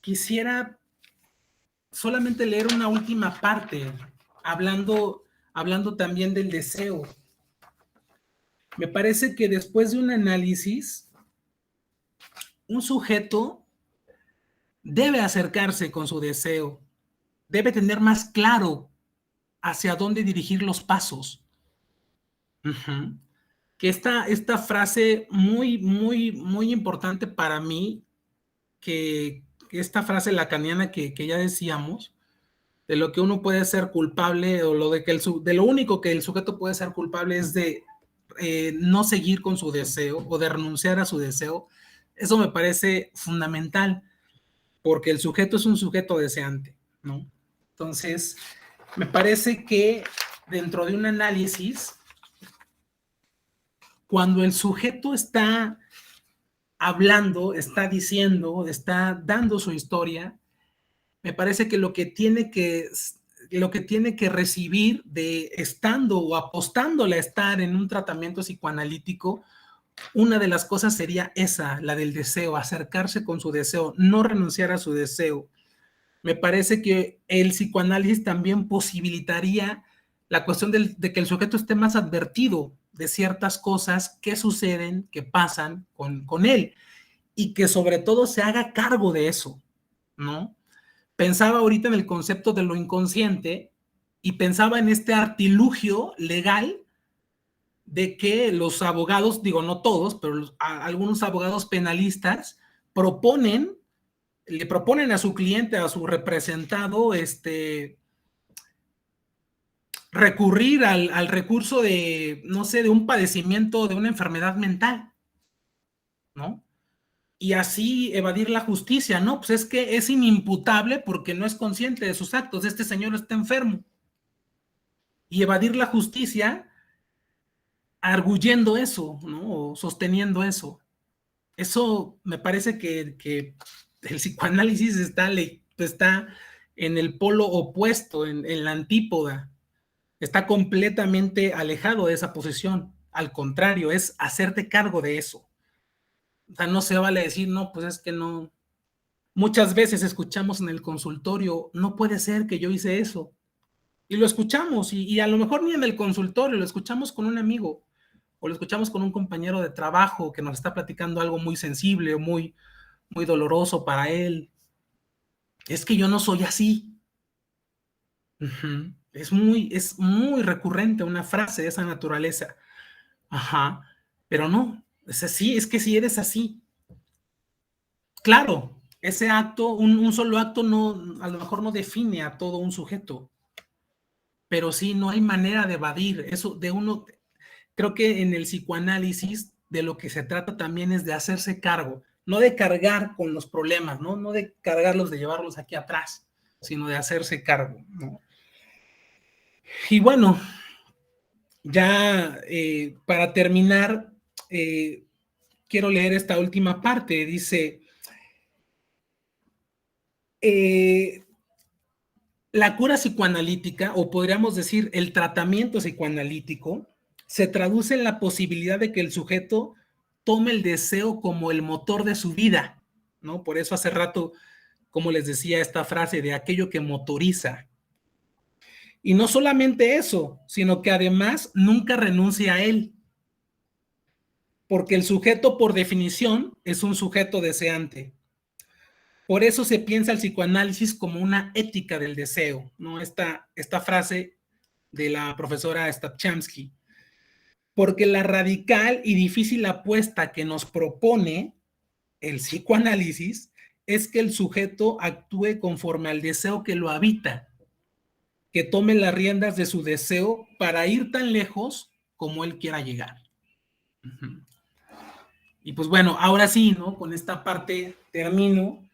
quisiera solamente leer una última parte, hablando también del deseo. Me parece que después de un análisis, un sujeto debe acercarse con su deseo, debe tener más claro hacia dónde dirigir los pasos. Uh-huh. Que esta frase muy, muy, muy importante para mí, que esta frase lacaniana que ya decíamos, de lo que uno puede ser culpable o de lo único que el sujeto puede ser culpable es de no seguir con su deseo o de renunciar a su deseo. Eso me parece fundamental porque el sujeto es un sujeto deseante, ¿no? Entonces, me parece que dentro de un análisis, cuando el sujeto está hablando, está diciendo, está dando su historia, me parece que lo que tiene que recibir de estando o apostándole a estar en un tratamiento psicoanalítico, una de las cosas sería esa, la del deseo, acercarse con su deseo, no renunciar a su deseo. Me parece que el psicoanálisis también posibilitaría la cuestión de que el sujeto esté más advertido de ciertas cosas que suceden, que pasan con él, y que sobre todo se haga cargo de eso, ¿no? Pensaba ahorita en el concepto de lo inconsciente y pensaba en este artilugio legal de que los abogados, digo no todos, pero algunos abogados penalistas le proponen a su cliente, a su representado, recurrir al recurso de, no sé, de un padecimiento, de una enfermedad mental, ¿no? Y así evadir la justicia, ¿no? Pues es que es inimputable porque no es consciente de sus actos. Este señor está enfermo. Y evadir la justicia arguyendo eso, ¿no? O sosteniendo eso. Eso me parece que el psicoanálisis está en el polo opuesto, en la antípoda. Está completamente alejado de esa posición. Al contrario, es hacerte cargo de eso. O sea, no se vale decir, no, pues es que no. Muchas veces escuchamos en el consultorio, no puede ser que yo hice eso. Y lo escuchamos, y a lo mejor ni en el consultorio, lo escuchamos con un amigo, o lo escuchamos con un compañero de trabajo que nos está platicando algo muy sensible o muy, muy doloroso para él. Es que yo no soy así. Uh-huh. Es muy recurrente una frase de esa naturaleza. Ajá, pero no, es así, es que si eres así. Claro, ese acto, un solo acto no, a lo mejor no define a todo un sujeto, pero sí, no hay manera de evadir eso de uno. Creo que en el psicoanálisis de lo que se trata también es de hacerse cargo, no de cargar con los problemas, no de cargarlos, de llevarlos aquí atrás, sino de hacerse cargo, ¿no? Y bueno, ya para terminar, quiero leer esta última parte. Dice, la cura psicoanalítica, o podríamos decir el tratamiento psicoanalítico, se traduce en la posibilidad de que el sujeto tome el deseo como el motor de su vida, ¿no? Por eso hace rato, como les decía, esta frase de aquello que motoriza. Y no solamente eso, sino que además nunca renuncia a él, porque el sujeto, por definición, es un sujeto deseante. Por eso se piensa el psicoanálisis como una ética del deseo, ¿no? Esta frase de la profesora Stapchansky, porque la radical y difícil apuesta que nos propone el psicoanálisis es que el sujeto actúe conforme al deseo que lo habita, que tome las riendas de su deseo para ir tan lejos como él quiera llegar. Uh-huh. Y pues bueno, ahora sí, ¿no? Con esta parte termino.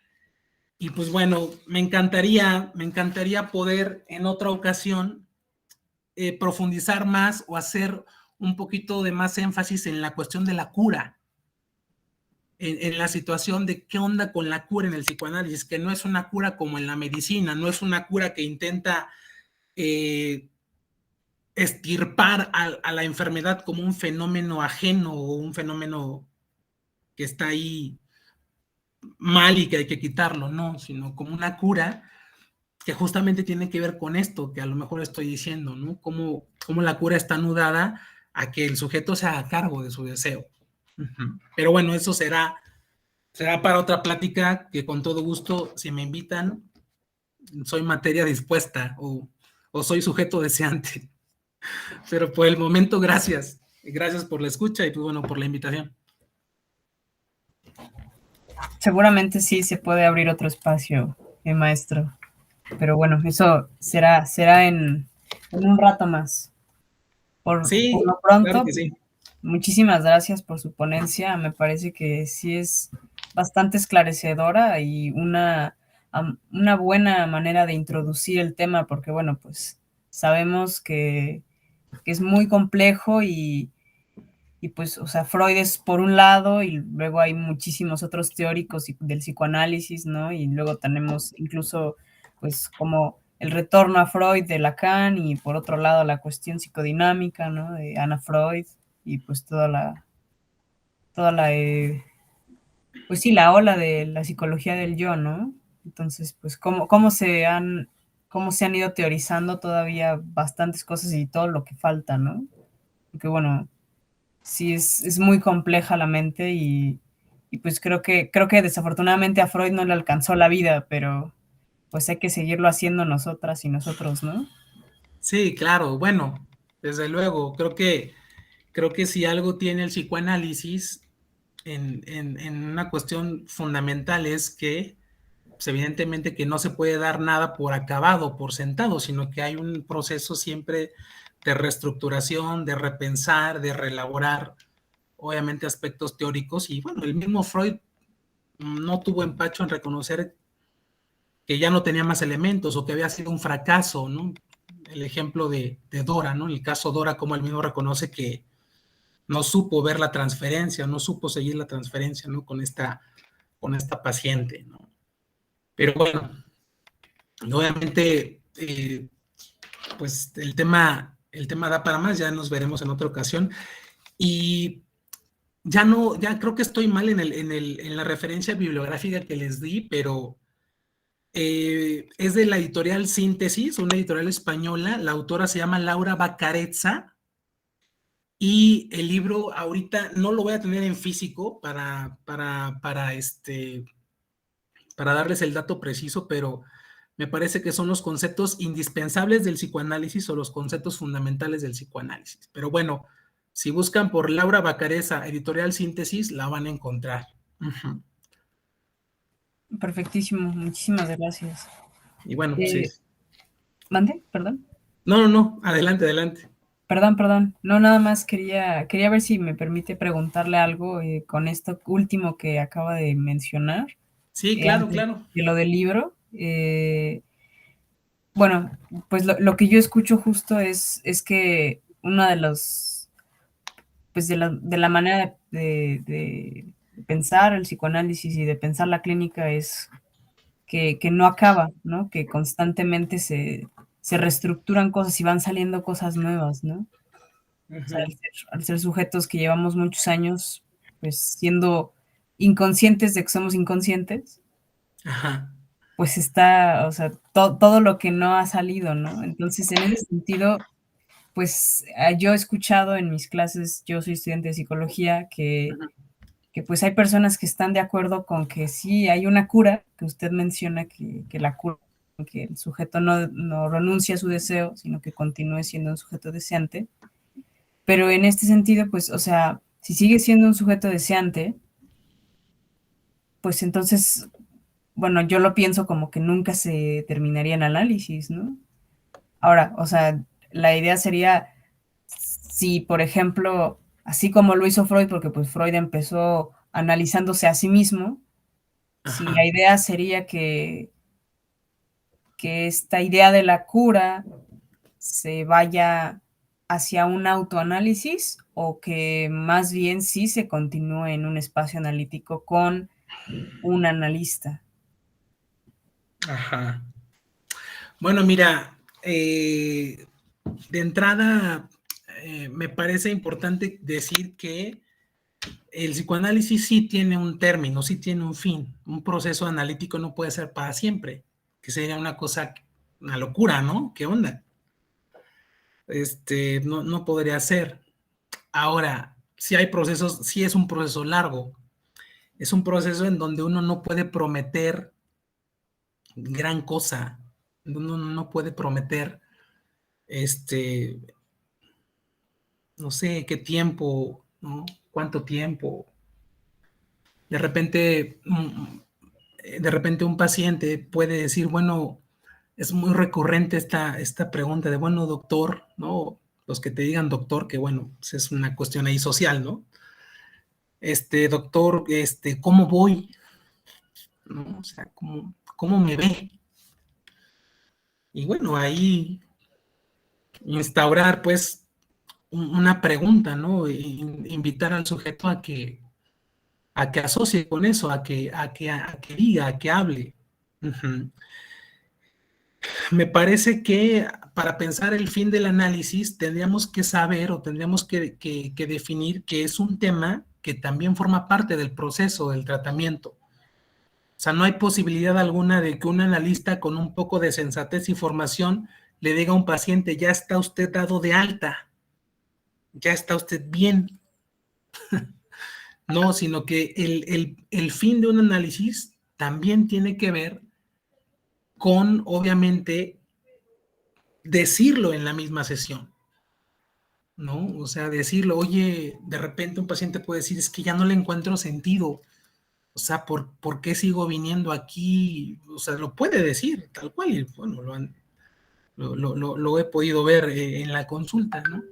Y pues bueno, me encantaría poder en otra ocasión profundizar más o hacer un poquito de más énfasis en la cuestión de la cura, en la situación de qué onda con la cura en el psicoanálisis, que no es una cura como en la medicina, no es una cura que intenta extirpar a la enfermedad como un fenómeno ajeno o un fenómeno que está ahí mal y que hay que quitarlo, no, sino como una cura que justamente tiene que ver con esto que a lo mejor estoy diciendo, ¿no? Cómo la cura está anudada a que el sujeto se haga cargo de su deseo. Uh-huh. Pero bueno, eso será para otra plática que con todo gusto, si me invitan, soy materia dispuesta o soy sujeto deseante. Pero por el momento, gracias. Gracias por la escucha y pues bueno, por la invitación. Seguramente sí se puede abrir otro espacio, maestro. Pero bueno, eso será en un rato más. Por lo pronto, claro que sí. Muchísimas gracias por su ponencia. Me parece que sí es bastante esclarecedora y una buena manera de introducir el tema, porque bueno, pues sabemos que es muy complejo y pues, o sea, Freud es por un lado y luego hay muchísimos otros teóricos del psicoanálisis, ¿no? Y luego tenemos incluso, pues, como el retorno a Freud de Lacan y por otro lado la cuestión psicodinámica, ¿no? De Anna Freud y pues toda la pues sí, la ola de la psicología del yo, ¿no? Entonces, pues, cómo se han ido teorizando todavía bastantes cosas y todo lo que falta, ¿no? Porque bueno, sí es muy compleja la mente y pues creo que desafortunadamente a Freud no le alcanzó la vida, pero pues hay que seguirlo haciendo nosotras y nosotros, ¿no? Sí, claro, bueno, desde luego, creo que si algo tiene el psicoanálisis en una cuestión fundamental es que pues evidentemente que no se puede dar nada por acabado, por sentado, sino que hay un proceso siempre de reestructuración, de repensar, de reelaborar, obviamente, aspectos teóricos. Y bueno, el mismo Freud no tuvo empacho en reconocer que ya no tenía más elementos o que había sido un fracaso, ¿no? El ejemplo de Dora, ¿no? En el caso Dora, como él mismo reconoce que no supo ver la transferencia, no supo seguir la transferencia, ¿no? Con esta paciente, ¿no? Pero bueno, Obviamente, pues el tema da para más, ya nos veremos en otra ocasión. Y ya creo que estoy mal en la referencia bibliográfica que les di, pero es de la editorial Síntesis, una editorial española. La autora se llama Laura Bacarezza, y el libro ahorita no lo voy a tener en físico para darles el dato preciso, pero me parece que son los conceptos indispensables del psicoanálisis o los conceptos fundamentales del psicoanálisis. Pero bueno, si buscan por Laura Bacarezza, editorial Síntesis, la van a encontrar. Uh-huh. Perfectísimo, muchísimas gracias. Y bueno, sí. ¿Mande? Perdón. No, adelante, adelante. Perdón. No, nada más quería ver si me permite preguntarle algo con esto último que acaba de mencionar. Sí, claro. De lo del libro. Bueno, pues lo que yo escucho justo es que una de los, pues de la manera de pensar el psicoanálisis y de pensar la clínica es que no acaba, ¿no? Que constantemente se reestructuran cosas y van saliendo cosas nuevas, ¿no? O sea, al ser sujetos que llevamos muchos años, pues siendo inconscientes de que somos inconscientes, Ajá. pues está, o sea, todo lo que no ha salido, ¿no? Entonces, en ese sentido, pues yo he escuchado en mis clases, yo soy estudiante de psicología, que pues hay personas que están de acuerdo con que sí hay una cura, que usted menciona que la cura, que el sujeto no renuncia a su deseo, sino que continúe siendo un sujeto deseante. Pero en este sentido, pues, o sea, si sigue siendo un sujeto deseante, pues entonces, bueno, yo lo pienso como que nunca se terminaría el análisis, ¿no? Ahora, o sea, la idea sería, si por ejemplo, así como lo hizo Freud, porque pues Freud empezó analizándose a sí mismo, si la idea sería que esta idea de la cura se vaya hacia un autoanálisis o que más bien sí se continúe en un espacio analítico con un analista. Ajá. Bueno, mira, de entrada me parece importante decir que el psicoanálisis sí tiene un término, sí tiene un fin. Un proceso analítico no puede ser para siempre, que sería una cosa, una locura, ¿no? ¿Qué onda? No podría ser. Ahora, si hay procesos, sí es un proceso largo. Es un proceso en donde uno no puede prometer gran cosa. Uno no puede prometer, no sé, qué tiempo, ¿no? ¿Cuánto tiempo? De repente un paciente puede decir, bueno, es muy recurrente esta pregunta de, bueno, doctor, ¿no? Los que te digan doctor, que bueno, pues es una cuestión ahí social, ¿no? Doctor, ¿cómo voy? ¿No? O sea, ¿cómo me ve? Y bueno, ahí instaurar, pues, una pregunta, ¿no? Invitar al sujeto a que asocie con eso, a que diga, a que hable. Uh-huh. Me parece que para pensar el fin del análisis tendríamos que saber o tendríamos que definir que es un tema que también forma parte del proceso del tratamiento. O sea, no hay posibilidad alguna de que un analista con un poco de sensatez y formación le diga a un paciente, ya está usted dado de alta, ya está usted bien. No, sino que el fin de un análisis también tiene que ver con, obviamente, decirlo en la misma sesión, ¿no? O sea, decirlo, oye, de repente un paciente puede decir, es que ya no le encuentro sentido, o sea, ¿por qué sigo viniendo aquí? O sea, lo puede decir, tal cual, y bueno, lo he podido ver en la consulta, ¿no?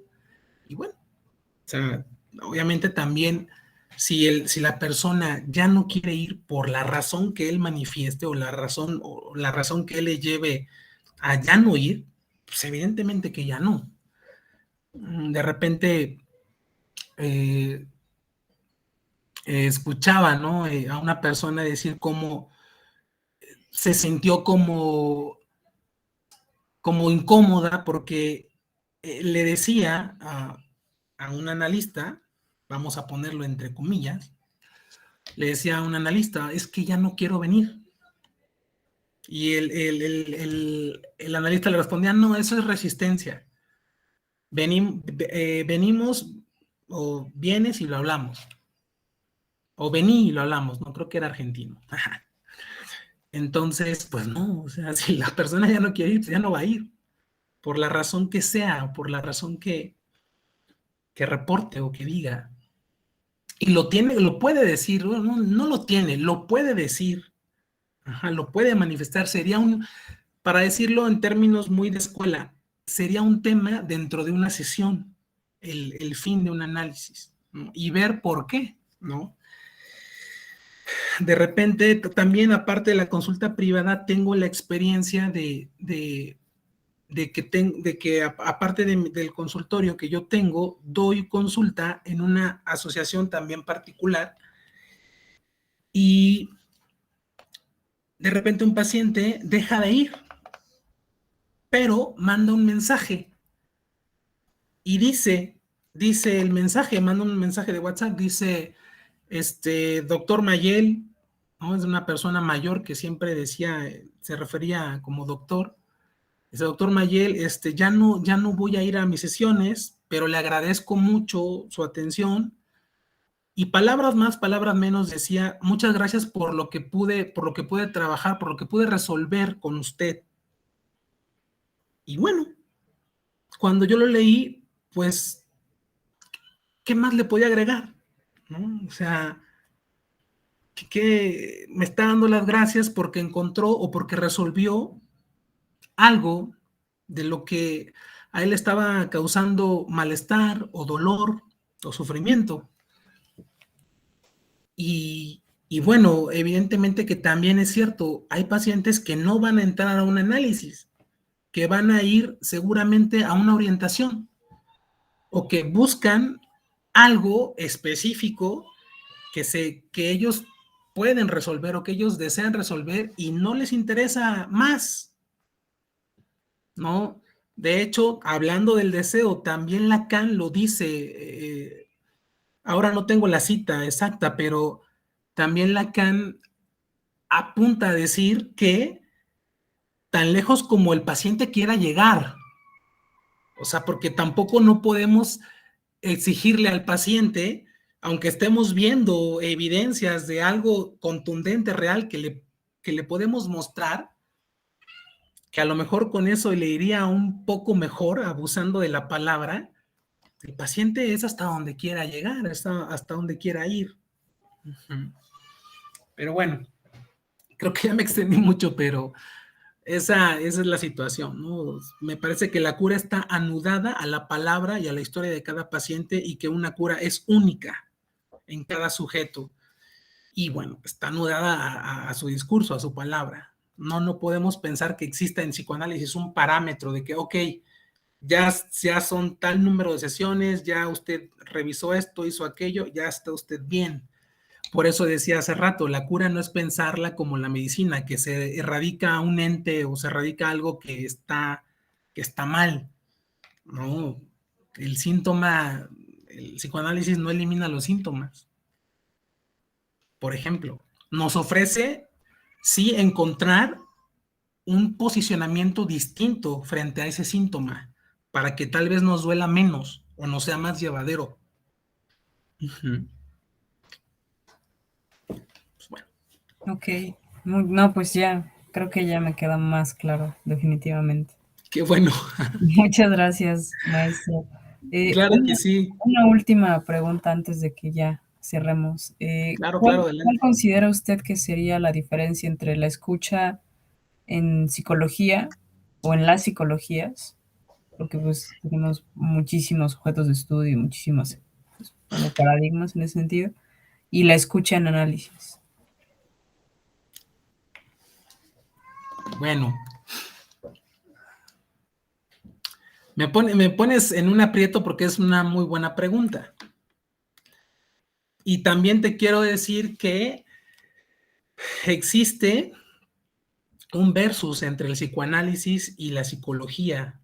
Y bueno, o sea, obviamente también si la persona ya no quiere ir por la razón que él manifieste o la razón que él le lleve a ya no ir, pues evidentemente que ya no. De repente escuchaba, ¿no? A una persona decir cómo se sintió como como incómoda porque le decía a un analista, vamos a ponerlo entre comillas, le decía a un analista, es que ya no quiero venir. Y el analista le respondía, no, eso es resistencia. Venimos o vienes y lo hablamos. O vení y lo hablamos, no creo que era argentino. Entonces, pues no, o sea, si la persona ya no quiere ir, pues ya no va a ir, por la razón que sea, por la razón que reporte o que diga. Y lo tiene, lo puede decir, no, no lo tiene, lo puede decir, ajá, lo puede manifestar. Sería para decirlo en términos muy de escuela, sería un tema dentro de una sesión, el fin de un análisis, ¿no? Y ver por qué, ¿no? De repente, también aparte de la consulta privada, tengo la experiencia de que aparte del consultorio que yo tengo, doy consulta en una asociación también particular y de repente un paciente deja de ir, pero manda un mensaje y dice el mensaje, manda un mensaje de WhatsApp, dice, doctor Mayel, ¿no? Es una persona mayor que siempre decía, se refería como doctor. Dice, doctor Mayel, ya no voy a ir a mis sesiones, pero le agradezco mucho su atención. Y palabras más, palabras menos, decía, muchas gracias por lo que pude trabajar, por lo que pude resolver con usted. Y bueno, cuando yo lo leí, pues, ¿qué más le podía agregar? ¿No? O sea, que me está dando las gracias porque encontró o porque resolvió algo de lo que a él estaba causando malestar o dolor o sufrimiento. Y bueno, evidentemente que también es cierto, hay pacientes que no van a entrar a un análisis, que van a ir seguramente a una orientación o que buscan algo específico que ellos pueden resolver o que ellos desean resolver y no les interesa más, ¿no? De hecho, hablando del deseo, también Lacan lo dice, ahora no tengo la cita exacta, pero también Lacan apunta a decir que tan lejos como el paciente quiera llegar, o sea, porque tampoco no podemos exigirle al paciente, aunque estemos viendo evidencias de algo contundente, real, que le podemos mostrar, que a lo mejor con eso le iría un poco mejor, abusando de la palabra. El paciente es hasta donde quiera llegar, hasta donde quiera ir. Pero bueno, creo que ya me extendí mucho, pero esa es la situación, ¿no? Me parece que la cura está anudada a la palabra y a la historia de cada paciente y que una cura es única en cada sujeto. Y bueno, está anudada a su discurso, a su palabra. No podemos pensar que exista en psicoanálisis un parámetro de que, ok, ya son tal número de sesiones, ya usted revisó esto, hizo aquello, ya está usted bien. Por eso decía hace rato, la cura no es pensarla como la medicina, que se erradica un ente o se erradica algo que está mal. No, el síntoma, el psicoanálisis no elimina los síntomas. Por ejemplo, nos ofrece, sí, encontrar un posicionamiento distinto frente a ese síntoma para que tal vez nos duela menos o nos sea más llevadero. Pues bueno. Ok, no, pues ya, creo que ya me queda más claro, definitivamente. Qué bueno. Muchas gracias, maestro. Claro que sí. Una última pregunta antes de que ya cerremos. Claro, ¿Cuál adelante. considera usted que sería la diferencia entre la escucha en psicología o en las psicologías? Porque pues tenemos muchísimos objetos de estudio y muchísimos pues, como paradigmas en ese sentido, y la escucha en análisis. Bueno, me pones en un aprieto porque es una muy buena pregunta. Y también te quiero decir que existe un versus entre el psicoanálisis y la psicología.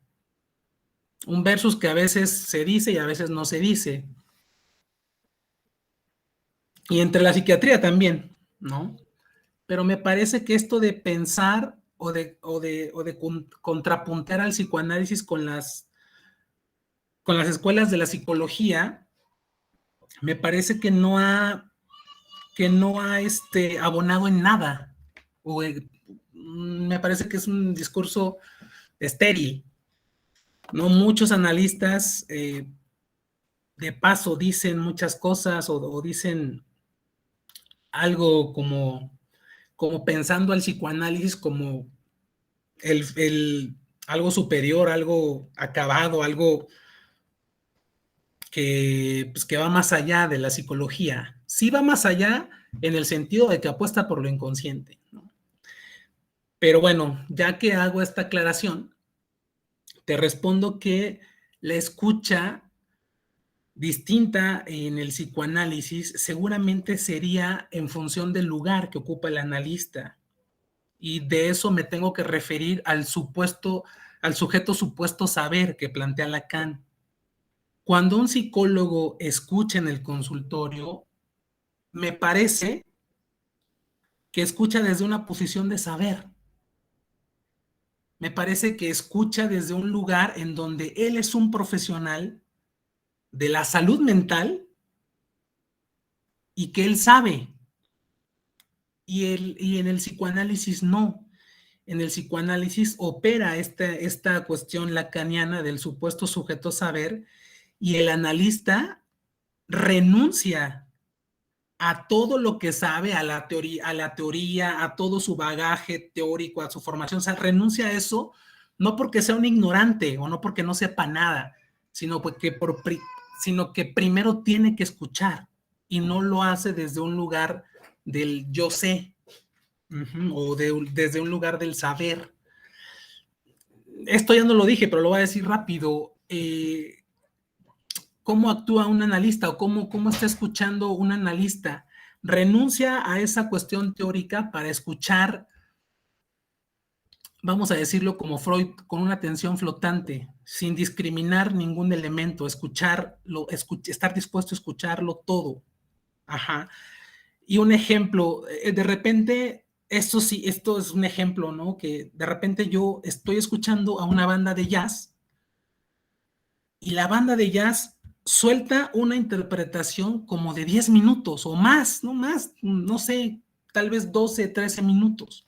Un versus que a veces se dice y a veces no se dice. Y entre la psiquiatría también, ¿no? Pero me parece que esto de pensar o de contrapuntear al psicoanálisis con las escuelas de la psicología, me parece que no ha abonado en nada. Me parece que es un discurso estéril. No muchos analistas de paso dicen muchas cosas o dicen algo como pensando al psicoanálisis como algo superior, algo acabado, algo que va más allá de la psicología. Sí va más allá en el sentido de que apuesta por lo inconsciente, ¿no? Pero bueno, ya que hago esta aclaración, te respondo que la escucha distinta en el psicoanálisis seguramente sería en función del lugar que ocupa el analista. Y de eso me tengo que referir al sujeto supuesto saber que plantea Lacan. Cuando un psicólogo escucha en el consultorio, me parece que escucha desde una posición de saber. Me parece que escucha desde un lugar en donde él es un profesional de la salud mental y que él sabe. Y en el psicoanálisis no. En el psicoanálisis opera esta cuestión lacaniana del supuesto sujeto saber y el analista renuncia a todo lo que sabe, a la teoría, a todo su bagaje teórico, a su formación. O sea, renuncia a eso no porque sea un ignorante o no porque no sepa nada, sino, sino que primero tiene que escuchar y no lo hace desde un lugar del yo sé, o desde un lugar del saber. Esto ya no lo dije, pero lo voy a decir rápido. ¿Cómo actúa un analista o cómo está escuchando un analista? Renuncia a esa cuestión teórica para escuchar, vamos a decirlo como Freud, con una atención flotante, sin discriminar ningún elemento, estar dispuesto a escucharlo todo. Ajá. Y un ejemplo, de repente, esto es un ejemplo, ¿no? Que de repente yo estoy escuchando a una banda de jazz y la banda de jazz suelta una interpretación como de 10 minutos o más, no sé, tal vez 12, 13 minutos.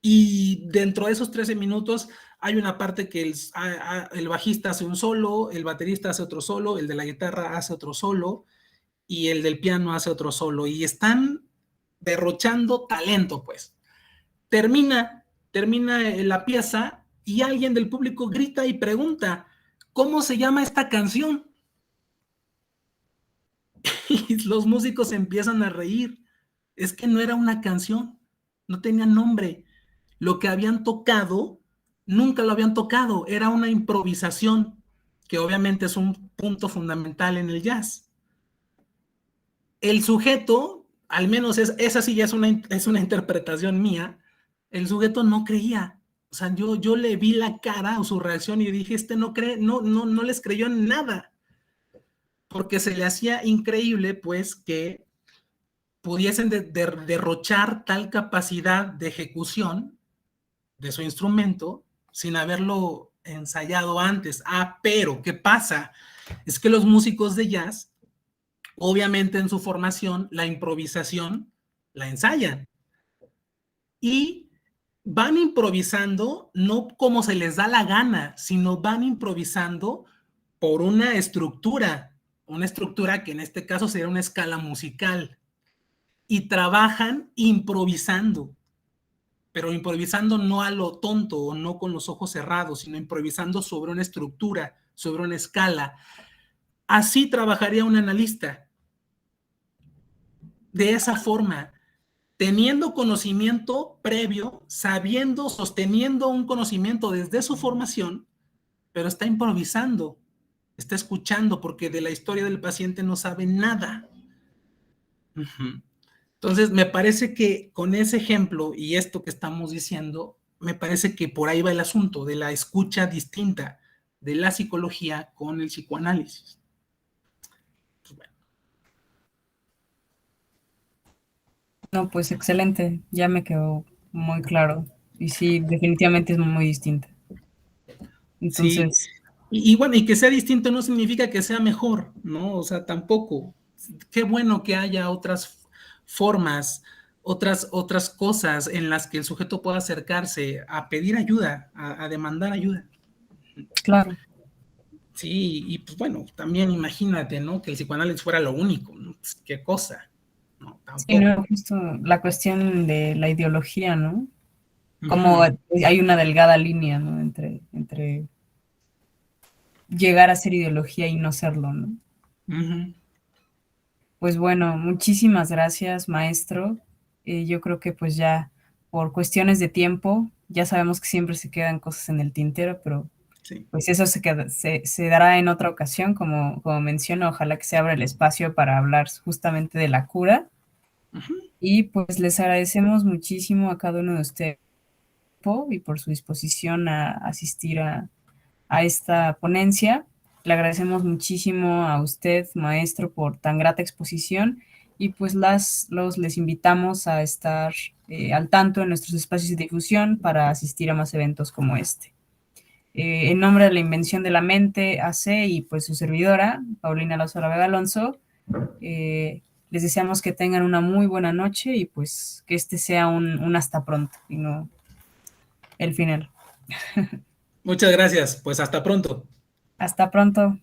Y dentro de esos 13 minutos hay una parte que el bajista hace un solo, el baterista hace otro solo, el de la guitarra hace otro solo y el del piano hace otro solo. Y están derrochando talento, pues. Termina la pieza y alguien del público grita y pregunta, ¿cómo se llama esta canción? Y los músicos empiezan a reír. Es que no era una canción, no tenía nombre. Lo que habían tocado, nunca lo habían tocado, era una improvisación, que obviamente es un punto fundamental en el jazz. El sujeto, al menos esa sí ya es una interpretación mía, el sujeto no creía. O sea, yo le vi la cara o su reacción y dije, no cree, no les creyó en nada. Porque se le hacía increíble, pues, que pudiesen derrochar tal capacidad de ejecución de su instrumento sin haberlo ensayado antes. Pero, ¿qué pasa? Es que los músicos de jazz, obviamente en su formación, la improvisación la ensayan. Y van improvisando no como se les da la gana, sino van improvisando por una estructura que en este caso sería una escala musical. Y trabajan improvisando, pero improvisando no a lo tonto o no con los ojos cerrados, sino improvisando sobre una estructura, sobre una escala. Así trabajaría un analista, de esa forma, teniendo conocimiento previo, sabiendo, sosteniendo un conocimiento desde su formación, pero está improvisando, está escuchando, porque de la historia del paciente no sabe nada. Entonces, me parece que con ese ejemplo y esto que estamos diciendo, me parece que por ahí va el asunto de la escucha distinta de la psicología con el psicoanálisis. Pues bueno. No, pues excelente, ya me quedó muy claro. Y sí, definitivamente es muy distinta. Sí, Entonces, y bueno, y que sea distinto no significa que sea mejor, ¿no? O sea, tampoco. Qué bueno que haya otras formas, otras cosas en las que el sujeto pueda acercarse a pedir ayuda, a demandar ayuda. claro. Sí, y pues bueno, también imagínate, ¿no? Que el psicoanálisis fuera lo único, ¿no? Pues, qué cosa, ¿no? Sí, no, Tampoco. justo la cuestión de la ideología, ¿no? Como Ujú, hay una delgada línea, ¿no? Entre llegar a ser ideología y no serlo, ¿no? ujú. Pues bueno, muchísimas gracias, maestro. Yo creo que pues ya por cuestiones de tiempo, ya sabemos que siempre se quedan cosas en el tintero, pero Sí. pues eso se dará en otra ocasión, como menciono, ojalá que se abra el espacio para hablar justamente de la cura. Ujú. Y pues les agradecemos muchísimo a cada uno de ustedes y por su disposición a asistir a esta ponencia. Le agradecemos muchísimo a usted, maestro, por tan grata exposición y pues les invitamos a estar al tanto en nuestros espacios de difusión para asistir a más eventos como este. En nombre de la Invención de la Mente, AC y pues su servidora, Paulina Lazo Vega Alonso, les deseamos que tengan una muy buena noche y pues que este sea un hasta pronto y no el final. Muchas gracias, pues hasta pronto. Hasta pronto.